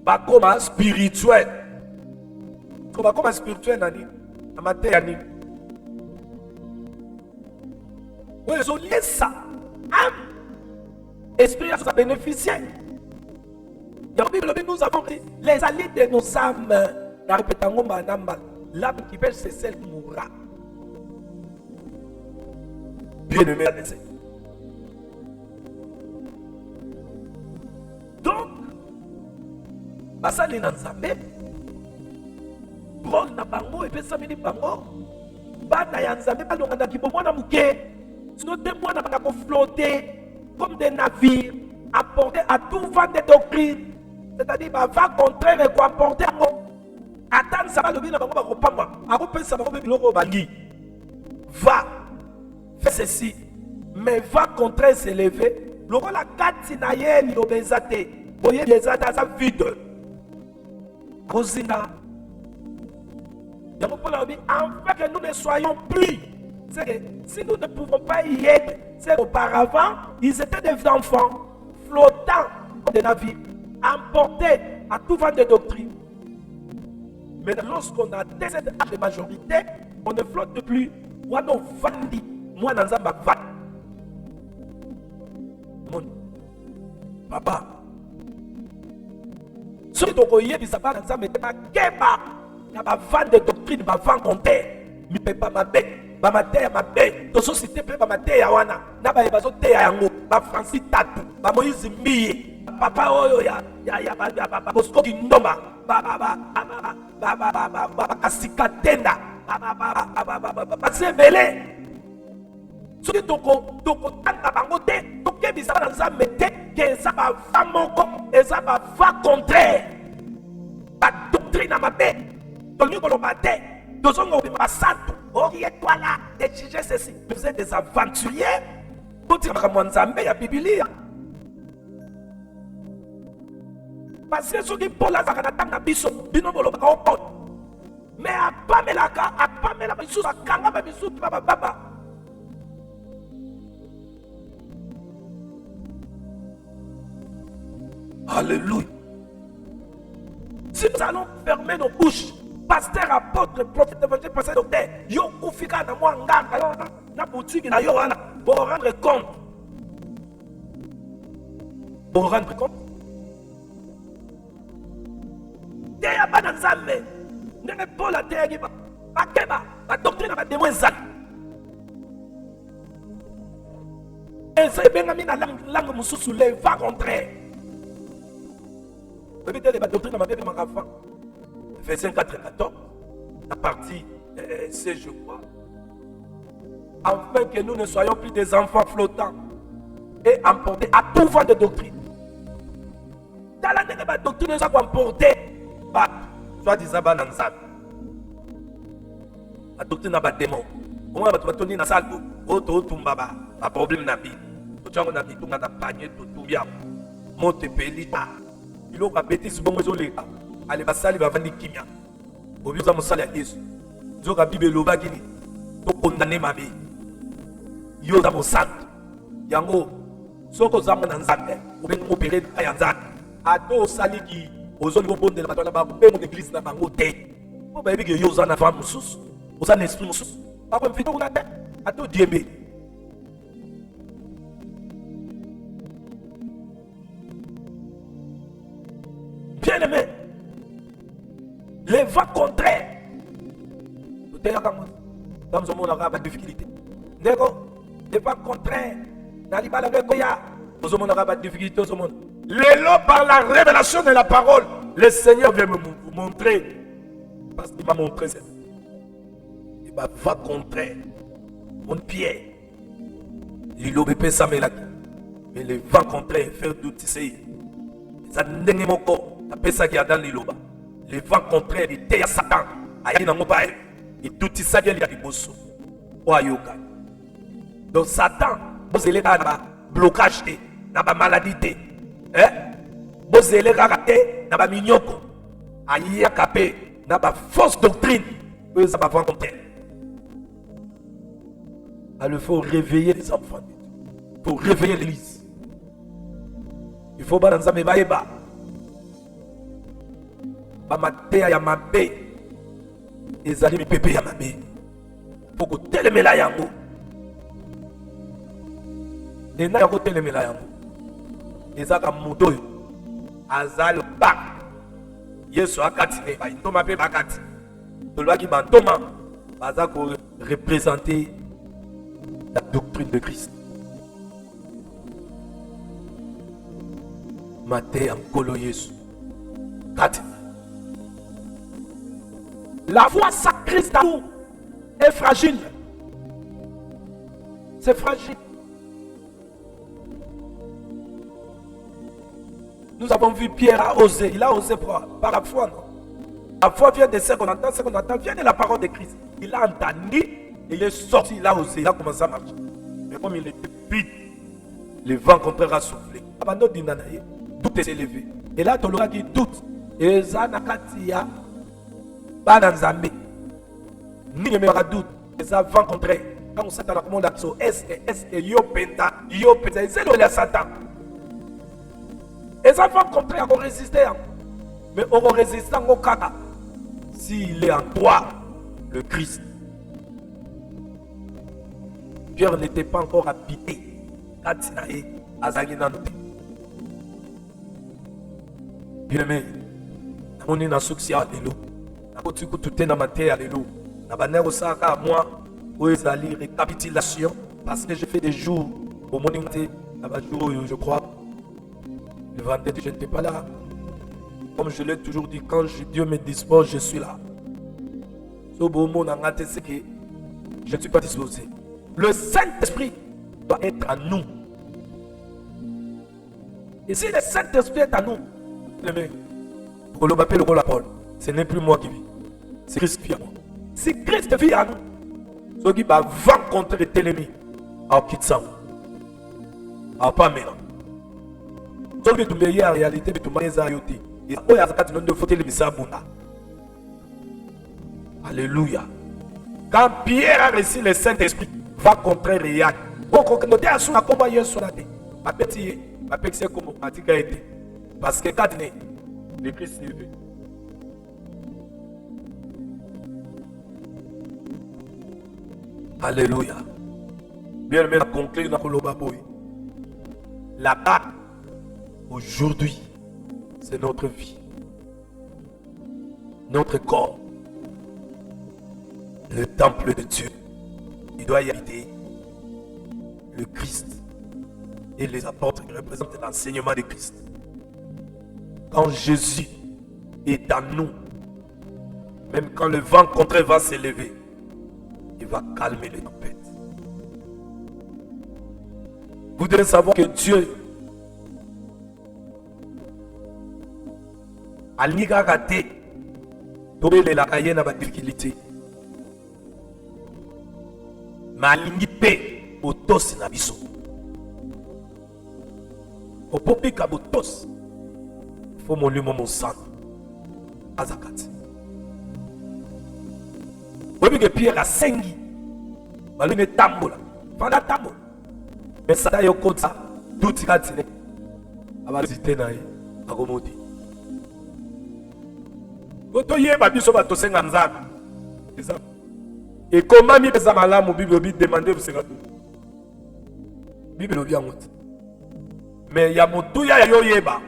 Ba koma spirituel. Ba koma spirituel nani? Amate yani. Ouais, ils ont lié ça. Âme. Esprit a bénéficié. Dans la Bible, nous avons dit les alliés de nos âmes. L'âme qui pêche, c'est celle qui mourra. Bien-aimé, donc, basali na nzambe, rôle na bango et pesa mini bango, bana ya nzambe balonga na kibomo na muke, sinon des mois na bana ko flotter comme des navires, apportés à tout vent de doctrine, c'est-à-dire va contraire et quoi apporter à moi. Attends, ça va le bien à bango, à repenser à bango, biloko bangi. Va ceci, mais va contraire s'élever. Lokola kati na ye lobezate, boye bezata sa vide. Kozina. Afin que nous ne soyons plus. C'est que si nous ne pouvons pas y être, c'est qu'auparavant, ils étaient des enfants flottants de la vie, emportés à tout vent de doctrine. Mais lorsqu'on a atteint cet âge de majorité, on ne flotte plus. Moi, non, vandi. Moi, dans un bac. Papa. Ce qui est ça va dans un métier, il y a un vent de doctrine, un vent compté. Mais ne pas ma bête. Bamateya mabe to société pe bamateya wana na ba yebazo teya yango ba Francis Tatu ba Moïse Mbiye papa oyo ya ba Bosco Kindomba ba Kasika Tenda ba Sebele soki toko tanga bango te tokebisa na Nzambe te ke eza ba va moko eza ba va contraire ba doctrine mabe tolingi koloba te tozonga obima basantu oriez-toi là et jugez ceci. Vous êtes des aventuriers. Tout est comme Nzambe ya Biblia. Parce que ceux qui Paul a zakana biso bino bolo ba opot. Mais apamela biso akanga ba biso baba. Alléluia. Si nous allons fermer nos bouches, pasteur, apôtre, prophète, évangile, pasteur, docteur, yo kufika na mwa nganga na boutique na yo wana pour rendre compte. Pour rendre compte. Teya bana Nzambe, ndenge Paul a teya giba, bakeba, ba doctrine ba démon zak. Et ça bengami na langue mususu le va contraire. Peut-être ba doctrine ma bébé makafa. Verset 4-14, la partie C, je crois. Afin que nous ne soyons plus des enfants flottants et emportés à tout vent de doctrine. Dans la doctrine, nous sommes emportés par, soit-disant, la doctrine n'a pas de démon. On va te tenir dans la salle, un problème n'a pas. Tu as un panier, tout bien. Monte pelita. Il a bêté ce bon les gars. Allez, basali va vendre kimia. Au lieu de musala Yesu. Zoka Bible loba kini. To condamner ma vie. Yo da bosant. Yango. Soko zama na Nzambe. Oben opérer na Nzambe. Ato sali ki ozoni bobonde la batona ba pe mon église na bango te. Bo ba bigi yo zana femme mususu. Ozana esprit mususu. Ba ko mfito kuna te. Ato diembe. Bien aimé. Les vents contraires. Nous avons une difficulté. Les vents contraires. Nous avons une difficulté. Par la révélation de la parole, le Seigneur vient vous montrer. Parce qu'il m'a montré ça. Il va vent contraire. Mon pied. Il obéit ça, mais les vents contraires, faire tout ici. Ça n'est pas mon corps. Ça qui a dans l'îlot. Les vents contraires, ils étaient à Satan. Et tout ça vient de Bosso. Donc Satan, vous allez dans le blocage, dans la maladie. Vous allez rater dans la mignoko. Aïe à capé, dans la fausse doctrine. Vous allez vent contraire. Alors il faut réveiller les enfants. Il faut réveiller l'église. Il faut pas dans un mébaïba. Bamateya ya mabe ezali mipepe ya mabe poko telemela yango ena ya kotelemela yango ezaka moto oyo azali bak Yesu akati ne bantoma mpe bakati tolobaki bantoma baza koreprésenter la doctrine de Christ. Mateya nkolo Yesu kati. La foi sans Christ d'amour est fragile. C'est fragile. Nous avons vu Pierre a osé. Il a osé par la foi, non? La foi vient de ce qu'on entend, vient de la parole de Christ. Il a entendu, il est sorti, il a osé, il a commencé à marcher. Mais comme il était vide, le vent contraire a soufflé. Abandon d'inanaye, doute s'est élevé. Et là, tu l'auras dit doute. Et ça n'a qu'à dire, pas dans Zambé. Ni ne me doute. Et ça, vent contraire. Quand on s'attend à la commande d'action, yo penta, c'est le Satan. Et ça, vent contraire, on résister. Mais on résiste au kaka. S'il est en toi, le Christ. Pierre n'était pas encore habité. Bien aimé, on est dans ce qui est alléluia. Tout est dans ma terre, alléluia. Moi, récapitulation, parce que j'ai fait des jours au morning, je crois. Le vendredi, je n'étais pas là. Comme je l'ai toujours dit, quand Dieu me dispose, je suis là. Ce beau mot, c'est que je ne suis pas disposé. Le Saint-Esprit doit être à nous. Et si le Saint-Esprit est à nous, ce n'est plus moi qui vis. C'est Christ qui vit à moi. Si Christ vit à nous, ce qui va rencontrer l'ennemi, en quittant, en pas maintenant. Ce qui est meilleur en réalité, c'est que tu as alléluia. Quand Pierre a reçu le Saint-Esprit, va contre Réal. Parce que quand le Christ est levé. Alléluia. Bien aimé, la conclure dans le baboui. La date, aujourd'hui, c'est notre vie. Notre corps. Le temple de Dieu. Il doit y habiter le Christ et les apôtres qui représentent l'enseignement de Christ. Quand Jésus est en nous, même quand le vent contraire va s'élever, il va calmer les tempêtes. Vous devez savoir que Dieu a raté de la cayenne à la difficulté. Mais alingi pe botos na biso. Opopi ka botos. Faut mon lui mon sang. Azakati. Obi que Pierre a sengi. Balu ne tambola. Fanda tambola. Mais ça yo kota tout tikatine. Abazite na ye. Akomodi. Boto yeba biso ba tosenga nzaka. C'est ça. Et comment mi pesa malamu Bible bi demander vous sera tout. Bible bien monte. Mais ya motu ya yo yeba.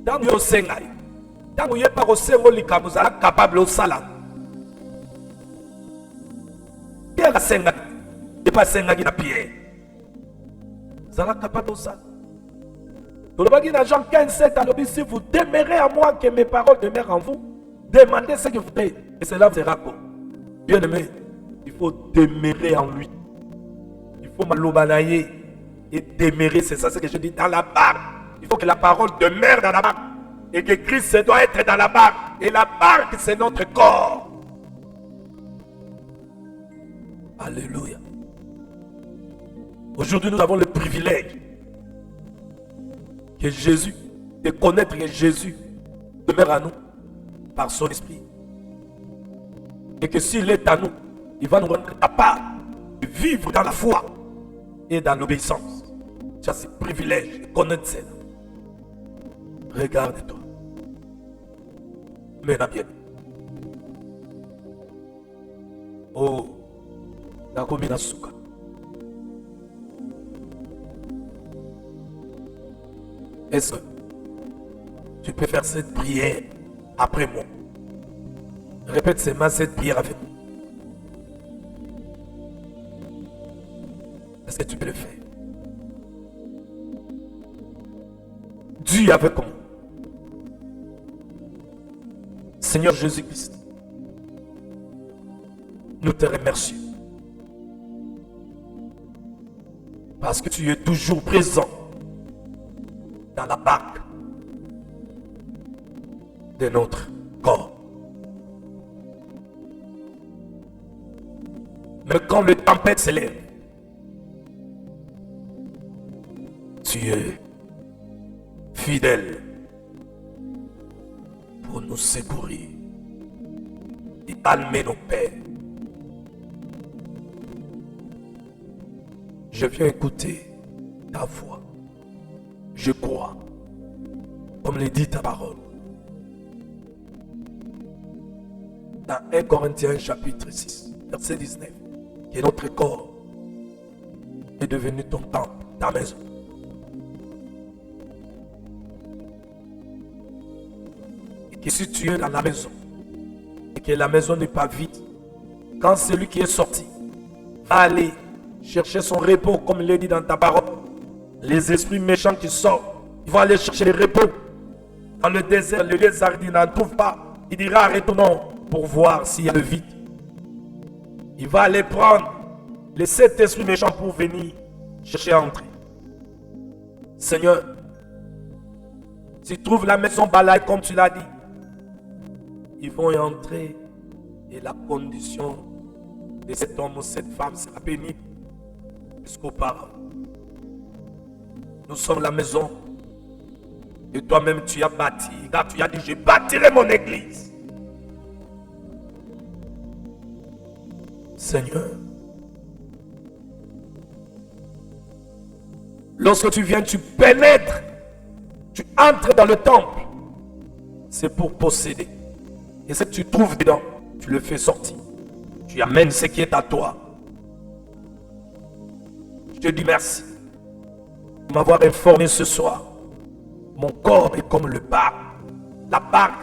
Tangu yo senga. Tangu yeba ko sengo likamu za capable au sala. Pierre senga. Et pas senga na Pierre. Zala capable au sala. Dans le bagage dans Jean 15:7 si vous demeurez en moi que mes paroles demeurent en vous, demandez ce que vous voulez et cela vous sera bon. Bien aimé. Il faut demeurer en lui. Il faut malobanayer et demeurer. C'est ça ce que je dis dans la barque. Il faut que la parole demeure dans la barque. Et que Christ doit être dans la barque. Et la barque, c'est notre corps. Alléluia. Aujourd'hui, nous avons le privilège que Jésus, de connaître que Jésus demeure à nous par son esprit. Et que s'il est à nous, il va nous rendre capables de vivre dans la foi et dans l'obéissance. Tu as ce privilège de connaître cela. Regarde-toi. Maintenant bien. Oh, la commune Souka. Est-ce que tu peux faire cette prière après moi? Répète seulement cette prière avec moi. Est-ce que tu peux le faire? Dieu avec moi. Seigneur Jésus-Christ, nous te remercions. Parce que tu es toujours présent dans la barque de notre corps. Mais quand le tempête s'élève, tu es fidèle pour nous secourir et calmer nos peines. Je viens écouter ta voix. Je crois, comme le dit ta parole. Dans 1 Corinthiens chapitre 6, verset 19, que notre corps est devenu ton temple, ta maison. Et que si tu es dans la maison, et que la maison n'est pas vide, quand celui qui est sorti va aller chercher son repos, comme il le dit dans ta parole, les esprits méchants qui sortent, ils vont aller chercher le repos dans le désert il n'en trouve pas. Il dira retournons pour voir s'il y a le vide. Il va aller prendre les 7 esprits méchants pour venir chercher à entrer. Seigneur, s'ils trouvent la maison balaye comme tu l'as dit, ils vont y entrer et la condition de cet homme ou cette femme sera pénible jusqu'auparavant. Nous sommes la maison que toi-même tu as bâtie. Car tu as dit, je bâtirai mon église. Seigneur, lorsque tu viens, tu pénètres, tu entres dans le temple, c'est pour posséder. Et ce que tu trouves dedans, tu le fais sortir. Tu amènes ce qui est à toi. Je te dis merci de m'avoir informé ce soir. Mon corps est comme le bac, la barque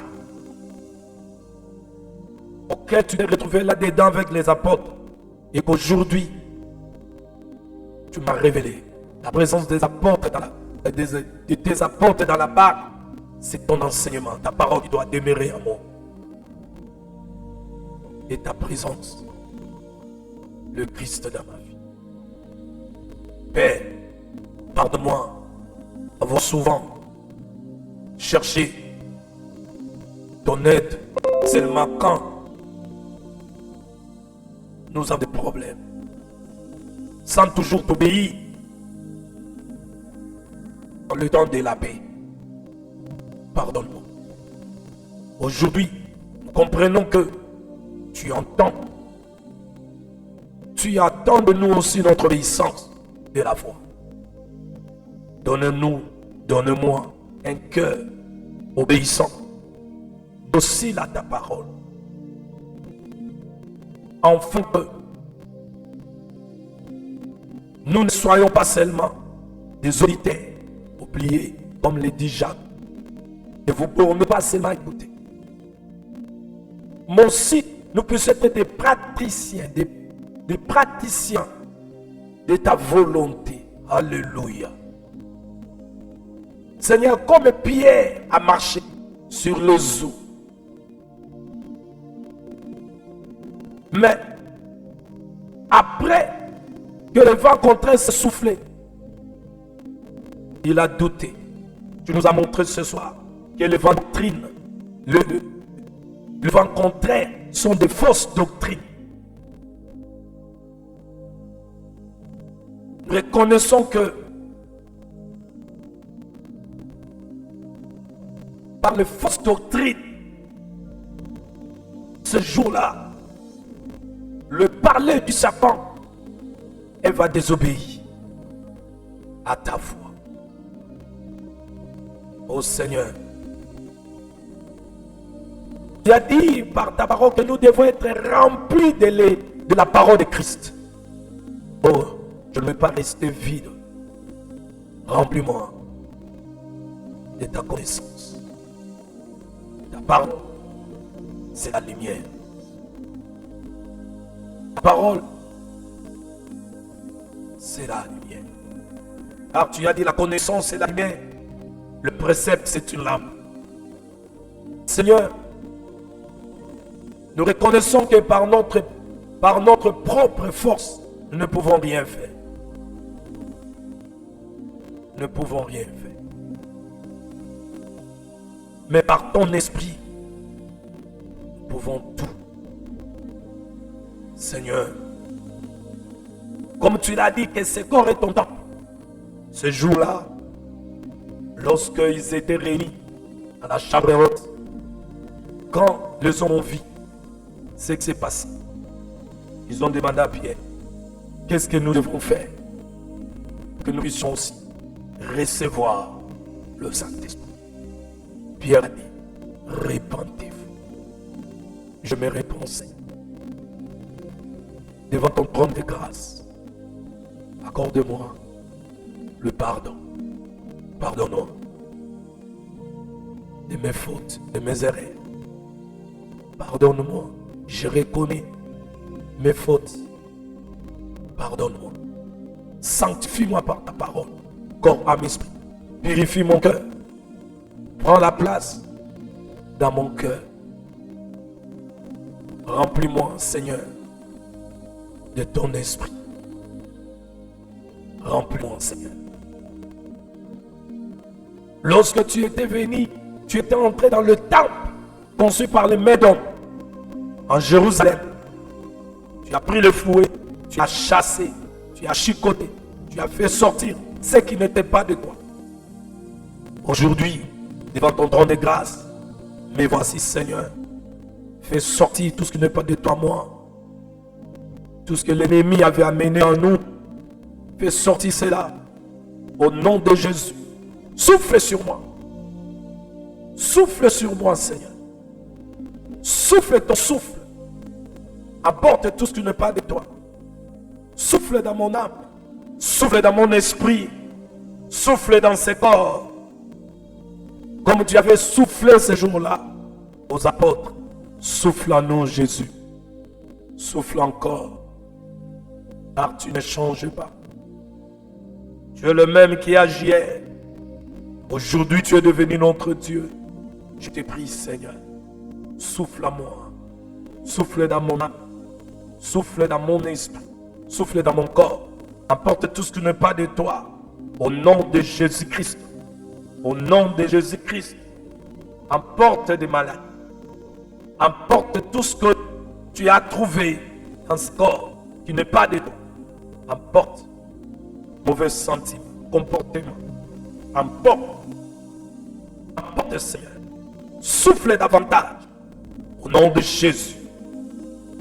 auquel tu t'es retrouvé là-dedans avec les apôtres. Et qu'aujourd'hui, tu m'as révélé la présence des apôtres de tes apôtres dans la barque. C'est ton enseignement, ta parole qui doit demeurer en moi. Et ta présence, le Christ dans ma vie. Père, pardonne-moi d'avoir souvent cherché ton aide seulement quand nous avons des problèmes, sans toujours t'obéir dans le temps de la paix. Pardonne-moi. Aujourd'hui, nous comprenons que tu entends. Tu attends de nous aussi notre obéissance de la foi. Donne-moi un cœur obéissant, docile à ta parole. Afin que nous ne soyons pas seulement des auditeurs, oubliés, comme le dit Jacques, et vous pouvez ne pas seulement écouter. Mais aussi, nous puissions être des praticiens, des praticiens de ta volonté. Alléluia. Seigneur, comme Pierre a marché sur les eaux, mais après que le vent contraire s'est soufflé, il a douté. Tu nous as montré ce soir que les vents doctrines, le vent contraire sont des fausses doctrines. Reconnaissons que par les fausses doctrines, ce jour-là, le parler du serpent, elle va désobéir à ta voix. Ô Seigneur, tu as dit par ta parole que nous devons être remplis de la parole de Christ. Oh, je ne veux pas rester vide. Remplis-moi de ta connaissance. Ta parole, c'est la lumière. Ta parole, c'est la lumière. Car tu as dit la connaissance, c'est la lumière. Le précepte, c'est une lampe. Seigneur, nous reconnaissons que par notre propre force, nous ne pouvons rien faire. Nous ne pouvons rien faire. Mais par ton esprit, nous pouvons tout. Seigneur, comme tu l'as dit que ce corps est ton temple, ce jour-là, lorsqu'ils étaient réunis à la chambre haute, quand les hommes ont vu ce qui s'est passé, ils ont demandé à Pierre, qu'est-ce que nous devons faire pour que nous puissions aussi recevoir le Saint-Esprit? Pierre a dit, répentez-vous. Je me réponds, Seigneur, devant ton trône de grâce, accorde-moi le pardon. Pardonne-moi de mes fautes, de mes erreurs. Pardonne-moi, je reconnais mes fautes. Pardonne-moi. Sanctifie-moi par ta parole, corps, âme, esprit. Purifie mon cœur. Prends la place dans mon cœur. Remplis-moi, Seigneur, de ton esprit. Remplis-moi, Seigneur. Lorsque tu étais venu, tu étais entré dans le temple conçu par les Médons en Jérusalem. Tu as pris le fouet, tu as chassé, tu as chicoté, tu as fait sortir ce qui n'était pas de toi. Aujourd'hui, devant ton trône de grâce, mais voici, Seigneur, fais sortir tout ce qui n'est pas de toi, moi. Tout ce que l'ennemi avait amené en nous, fais sortir cela au nom de Jésus. Souffle sur moi. Souffle sur moi, Seigneur. Souffle ton souffle. Apporte tout ce qui n'est pas de toi. Souffle dans mon âme. Souffle dans mon esprit. Souffle dans ce corps. Comme tu avais soufflé ce jour-là aux apôtres. Souffle en nous, Jésus. Souffle encore. Car tu ne changes pas. Tu es le même qui agit hier. Aujourd'hui, tu es devenu notre Dieu. Je te prie, Seigneur. Souffle à moi. Souffle dans mon âme. Souffle dans mon esprit. Souffle dans mon corps. Apporte tout ce qui n'est pas de toi. Au nom de Jésus-Christ. Au nom de Jésus-Christ. Emporte des malades. Emporte tout ce que tu as trouvé dans ce corps qui n'est pas de toi. Emporte mauvais sentiments, comportements. Emporte, Seigneur. Souffle davantage. Au nom de Jésus.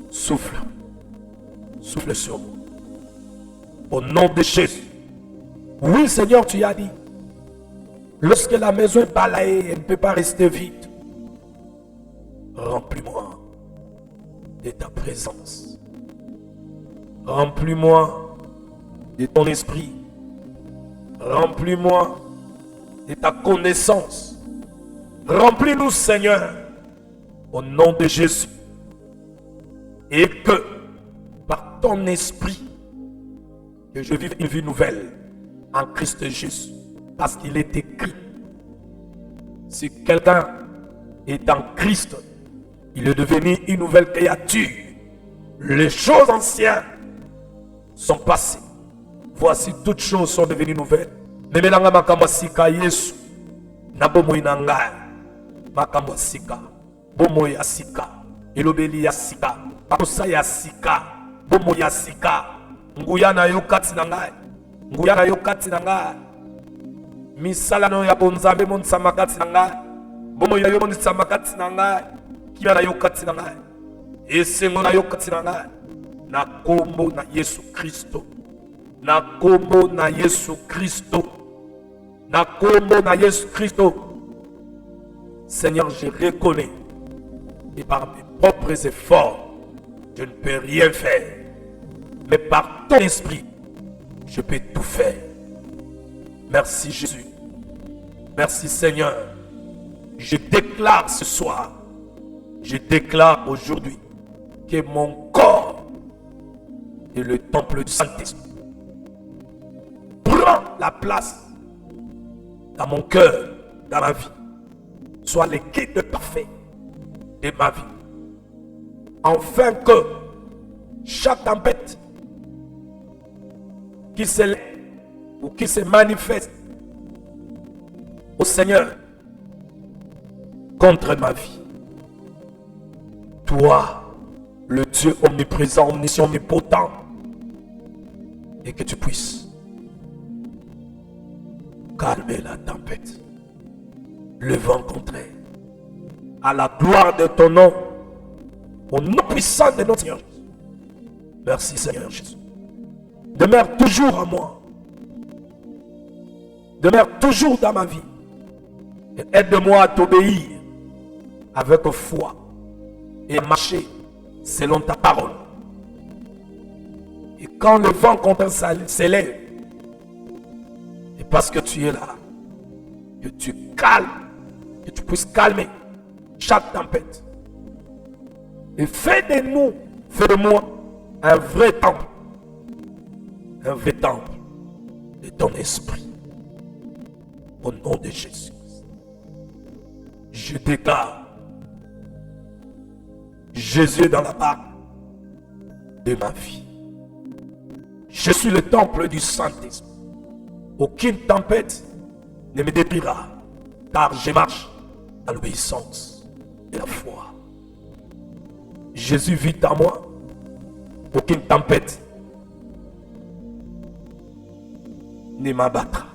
Souffle. Souffle sur moi. Au nom de Jésus. Oui, Seigneur, tu as dit. Lorsque la maison est balayée, elle ne peut pas rester vide. Remplis-moi de ta présence. Remplis-moi de ton esprit. Remplis-moi de ta connaissance. Remplis-nous, Seigneur, au nom de Jésus. Et que, par ton esprit, que je vive une vie nouvelle en Christ Jésus. Parce qu'il est écrit, si quelqu'un est en Christ, il est devenu une nouvelle créature. Les choses anciennes sont passées. Voici toutes choses sont devenues nouvelles. Memelanga makambo sika Yesu. Na bomoi na ngai. Makambo sika. Bomoi ya sika. Elobeli ya sika. Pakosa ya sika. Bomoi ya sika. Nguya na yo kati na ngai. Nguya na yo kati na ngai. Misala no ya bonzambe monsama kati na ngai. Bomoi ya yo monsama kati na ngai. Kia na yo kati na ngai. Esengo na yo kati na ngai. Na kombo na Yesu Kristo. Na kombo na Yesu Kristo. Na kombo na Yesu Kristo. Seigneur, je reconnais. Et par mes propres efforts, je ne peux rien faire. Mais par ton esprit, je peux tout faire. Merci Jésus. Merci Seigneur. Je déclare ce soir. Je déclare aujourd'hui que mon corps est le temple du Saint-Esprit. Prends la place dans mon cœur, dans ma vie. Sois le guide parfait de ma vie. Afin que chaque tempête qui se lève ou qui se manifeste au Seigneur contre ma vie, toi, le Dieu omniprésent, omniscient, omnipotent, et que tu puisses calmer la tempête, le vent contraire, à la gloire de ton nom, au nom puissant de notre Seigneur. Merci Seigneur Jésus. Demeure toujours à moi. Demeure toujours dans ma vie. Et aide-moi à t'obéir avec foi et marcher selon ta parole. Et quand le vent contre s'élève, et parce que tu es là, que tu calmes, que tu puisses calmer chaque tempête. Et fais de moi un vrai temple de ton esprit. Au nom de Jésus, je déclare Jésus dans la barque de ma vie. Je suis le temple du Saint-Esprit. Aucune tempête ne me détruira, car je marche dans l'obéissance et la foi. Jésus vit en moi. Aucune tempête ne m'abattra.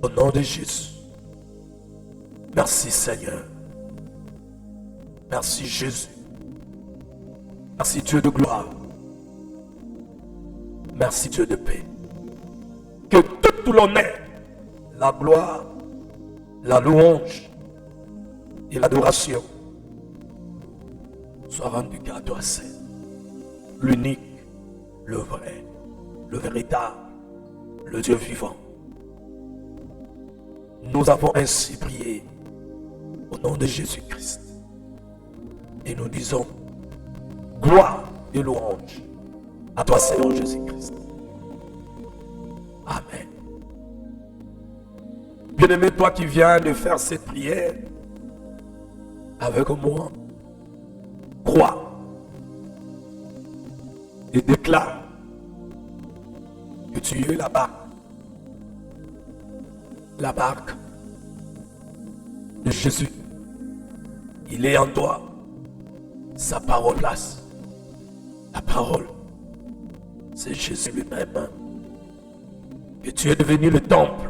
Au nom de Jésus. Merci Seigneur. Merci Jésus. Merci Dieu de gloire. Merci Dieu de paix. Que tout l'honneur, la gloire, la louange et l'adoration soient rendus qu'à toi seul. L'unique, le vrai, le véritable, le Dieu vivant. Nous avons ainsi prié au nom de Jésus-Christ. Et nous disons gloire et louange à toi Seigneur Jésus-Christ. Amen. Bien-aimé, toi qui viens de faire cette prière avec moi, crois et déclare que tu es là-bas. La barque de Jésus, il est en toi. Sa parole place. La parole, c'est Jésus lui-même. Que tu es devenu le temple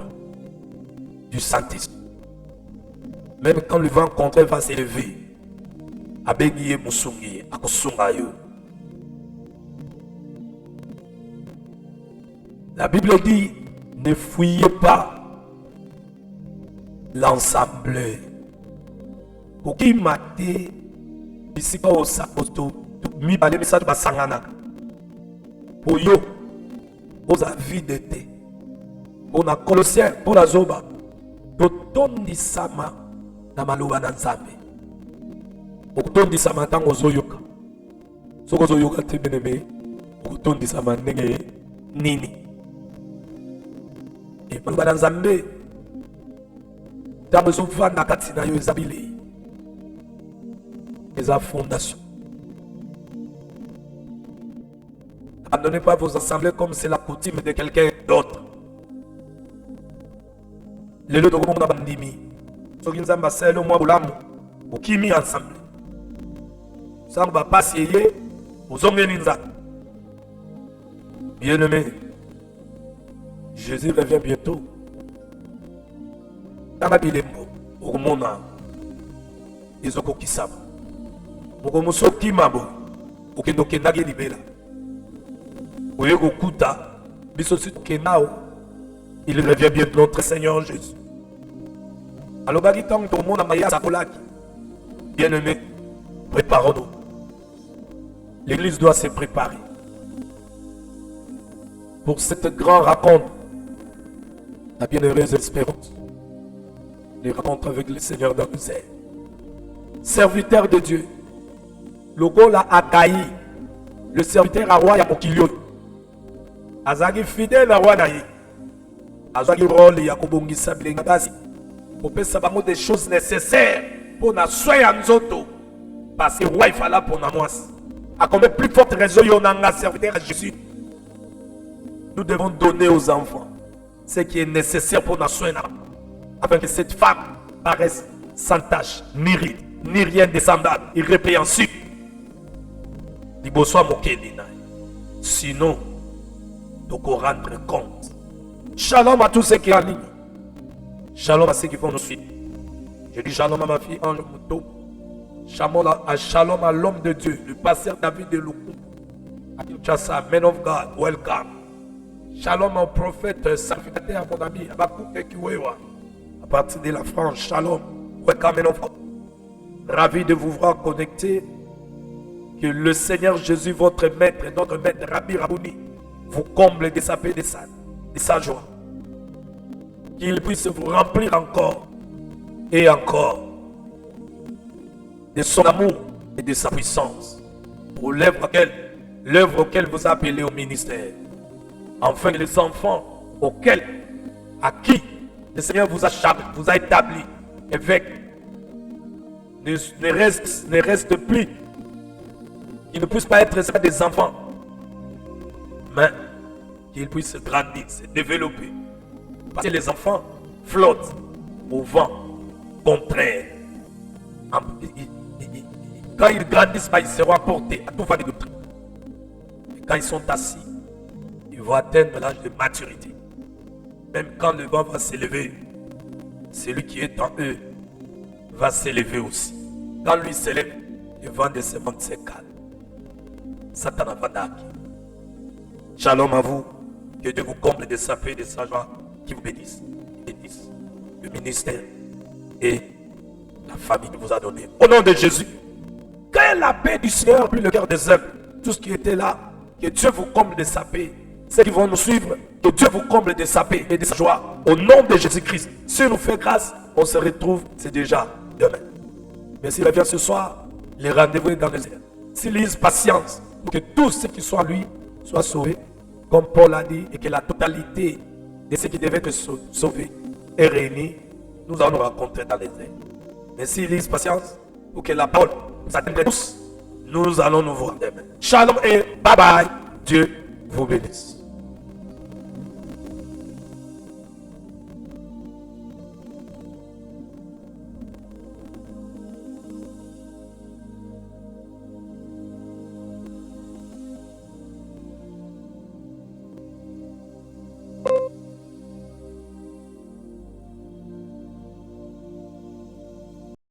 du Saint-Esprit. Même quand le vent contraire va s'élever, Abengiye Musungi, Akosungayo. La Bible dit, ne fuyez pas l'ensemble. Koki mate bisika osapoto mi bale message basangana. Pour yo oza vide te. Pour na Colossiens, pour la zoba. Totondi sama na maloba na Nzambe. Otondi sama tango zoyoka. Soko zoyoka te beneme. Otondi sama ndenge nini. Et maloba na Nzambe. Tango zovanda kati na yo ezabile. Eza fondation. Abandonnez pas vos assemblées comme c'est la coutume de quelqu'un d'autre. Les deux de bandimi. Soki nzamba selo mwa bulamu. Ukimi ensemble. Samba pasiye. Uzongeni nza. Bien-aimé. Jésus revient bientôt. Taba bilembo. Okumona. Izoko kisaba. Mokomoso kimabo. Okendo kendage libela. Oyeko kuta. Bisosi kenao. Il revient bientôt, notre Seigneur Jésus. Alors, tout le monde a maillé sa colère. Bien-aimé, préparons-nous. L'Église doit se préparer pour cette grande rencontre. La bienheureuse espérance. Les rencontres avec le Seigneur dans le ciel. Serviteur de Dieu. Le gars l'a accueilli. Le serviteur à roi Yamokilio. Azagi fidèle à roi Naï. Azagi rôle Yakobongi Sablenga Basi. Pour faire des choses nécessaires pour nous soigner nous. Parce que le roi il fallait pour nous. À combien plus forte raison il y a un serviteur à Jésus. Nous devons donner aux enfants ce qui est nécessaire pour nous soigner. Afin que cette femme paraisse sans tache, ni ride, ni rien de semblable, irrépréhensible. Sinon, nous devons rendre compte Shalom à tous ceux qui sont en ligne. Shalom à ceux qui vont nous suivre. Je dis shalom à ma fille Ange Mouto. Shalom à l'homme de Dieu, le pasteur David de Loukou. À Kinshasa, man of God, welcome. Shalom au prophète sacrificateur, mon ami Abakou Ekiwewa. À partir de la France, shalom. Welcome, man of God. Ravi de vous voir connectés. Que le Seigneur Jésus, votre maître, notre maître Rabbi Rabouni, vous comble de sa paix, de sa joie. Qu'il puisse vous remplir encore et encore de son amour et de sa puissance pour l'œuvre auquel vous appelez au ministère. Enfin, les enfants à qui le Seigneur vous a établi évêque ne reste plus. Qu'ils ne puissent pas être des enfants, mais qu'ils puissent grandir, se développer. Parce que les enfants flottent au vent contraire. Quand ils grandissent, ils seront apportés à tout va de doctrine. Et quand ils sont assis, ils vont atteindre l'âge de maturité. Même quand le vent va s'élever, celui qui est en eux va s'élever aussi. Quand lui s'élève, le vent de ce monde se calme. Satan Avadaki. Shalom à vous. Que Dieu vous comble de sa paix et de sa joie. Qui vous bénisse. Le ministère et la famille qui vous a donné. Au nom de Jésus. Que la paix du Seigneur puis le cœur des hommes. Tout ce qui était là. Que Dieu vous comble de sa paix. Ceux qui vont nous suivre. Que Dieu vous comble de sa paix et de sa joie. Au nom de Jésus-Christ. S'il nous fait grâce, on se retrouve. C'est déjà demain. Mais s'il revient ce soir, les rendez-vous est dans les airs. S'il lise patience. Pour que tous ceux qui sont à lui soient sauvés, comme Paul a dit, et que la totalité de ceux qui devaient être sauvés est réunie, nous allons nous rencontrer dans les airs. Mais s'ils lisent patience, pour que la parole nous atteigne tous, nous allons nous voir demain. Shalom et bye bye. Dieu vous bénisse.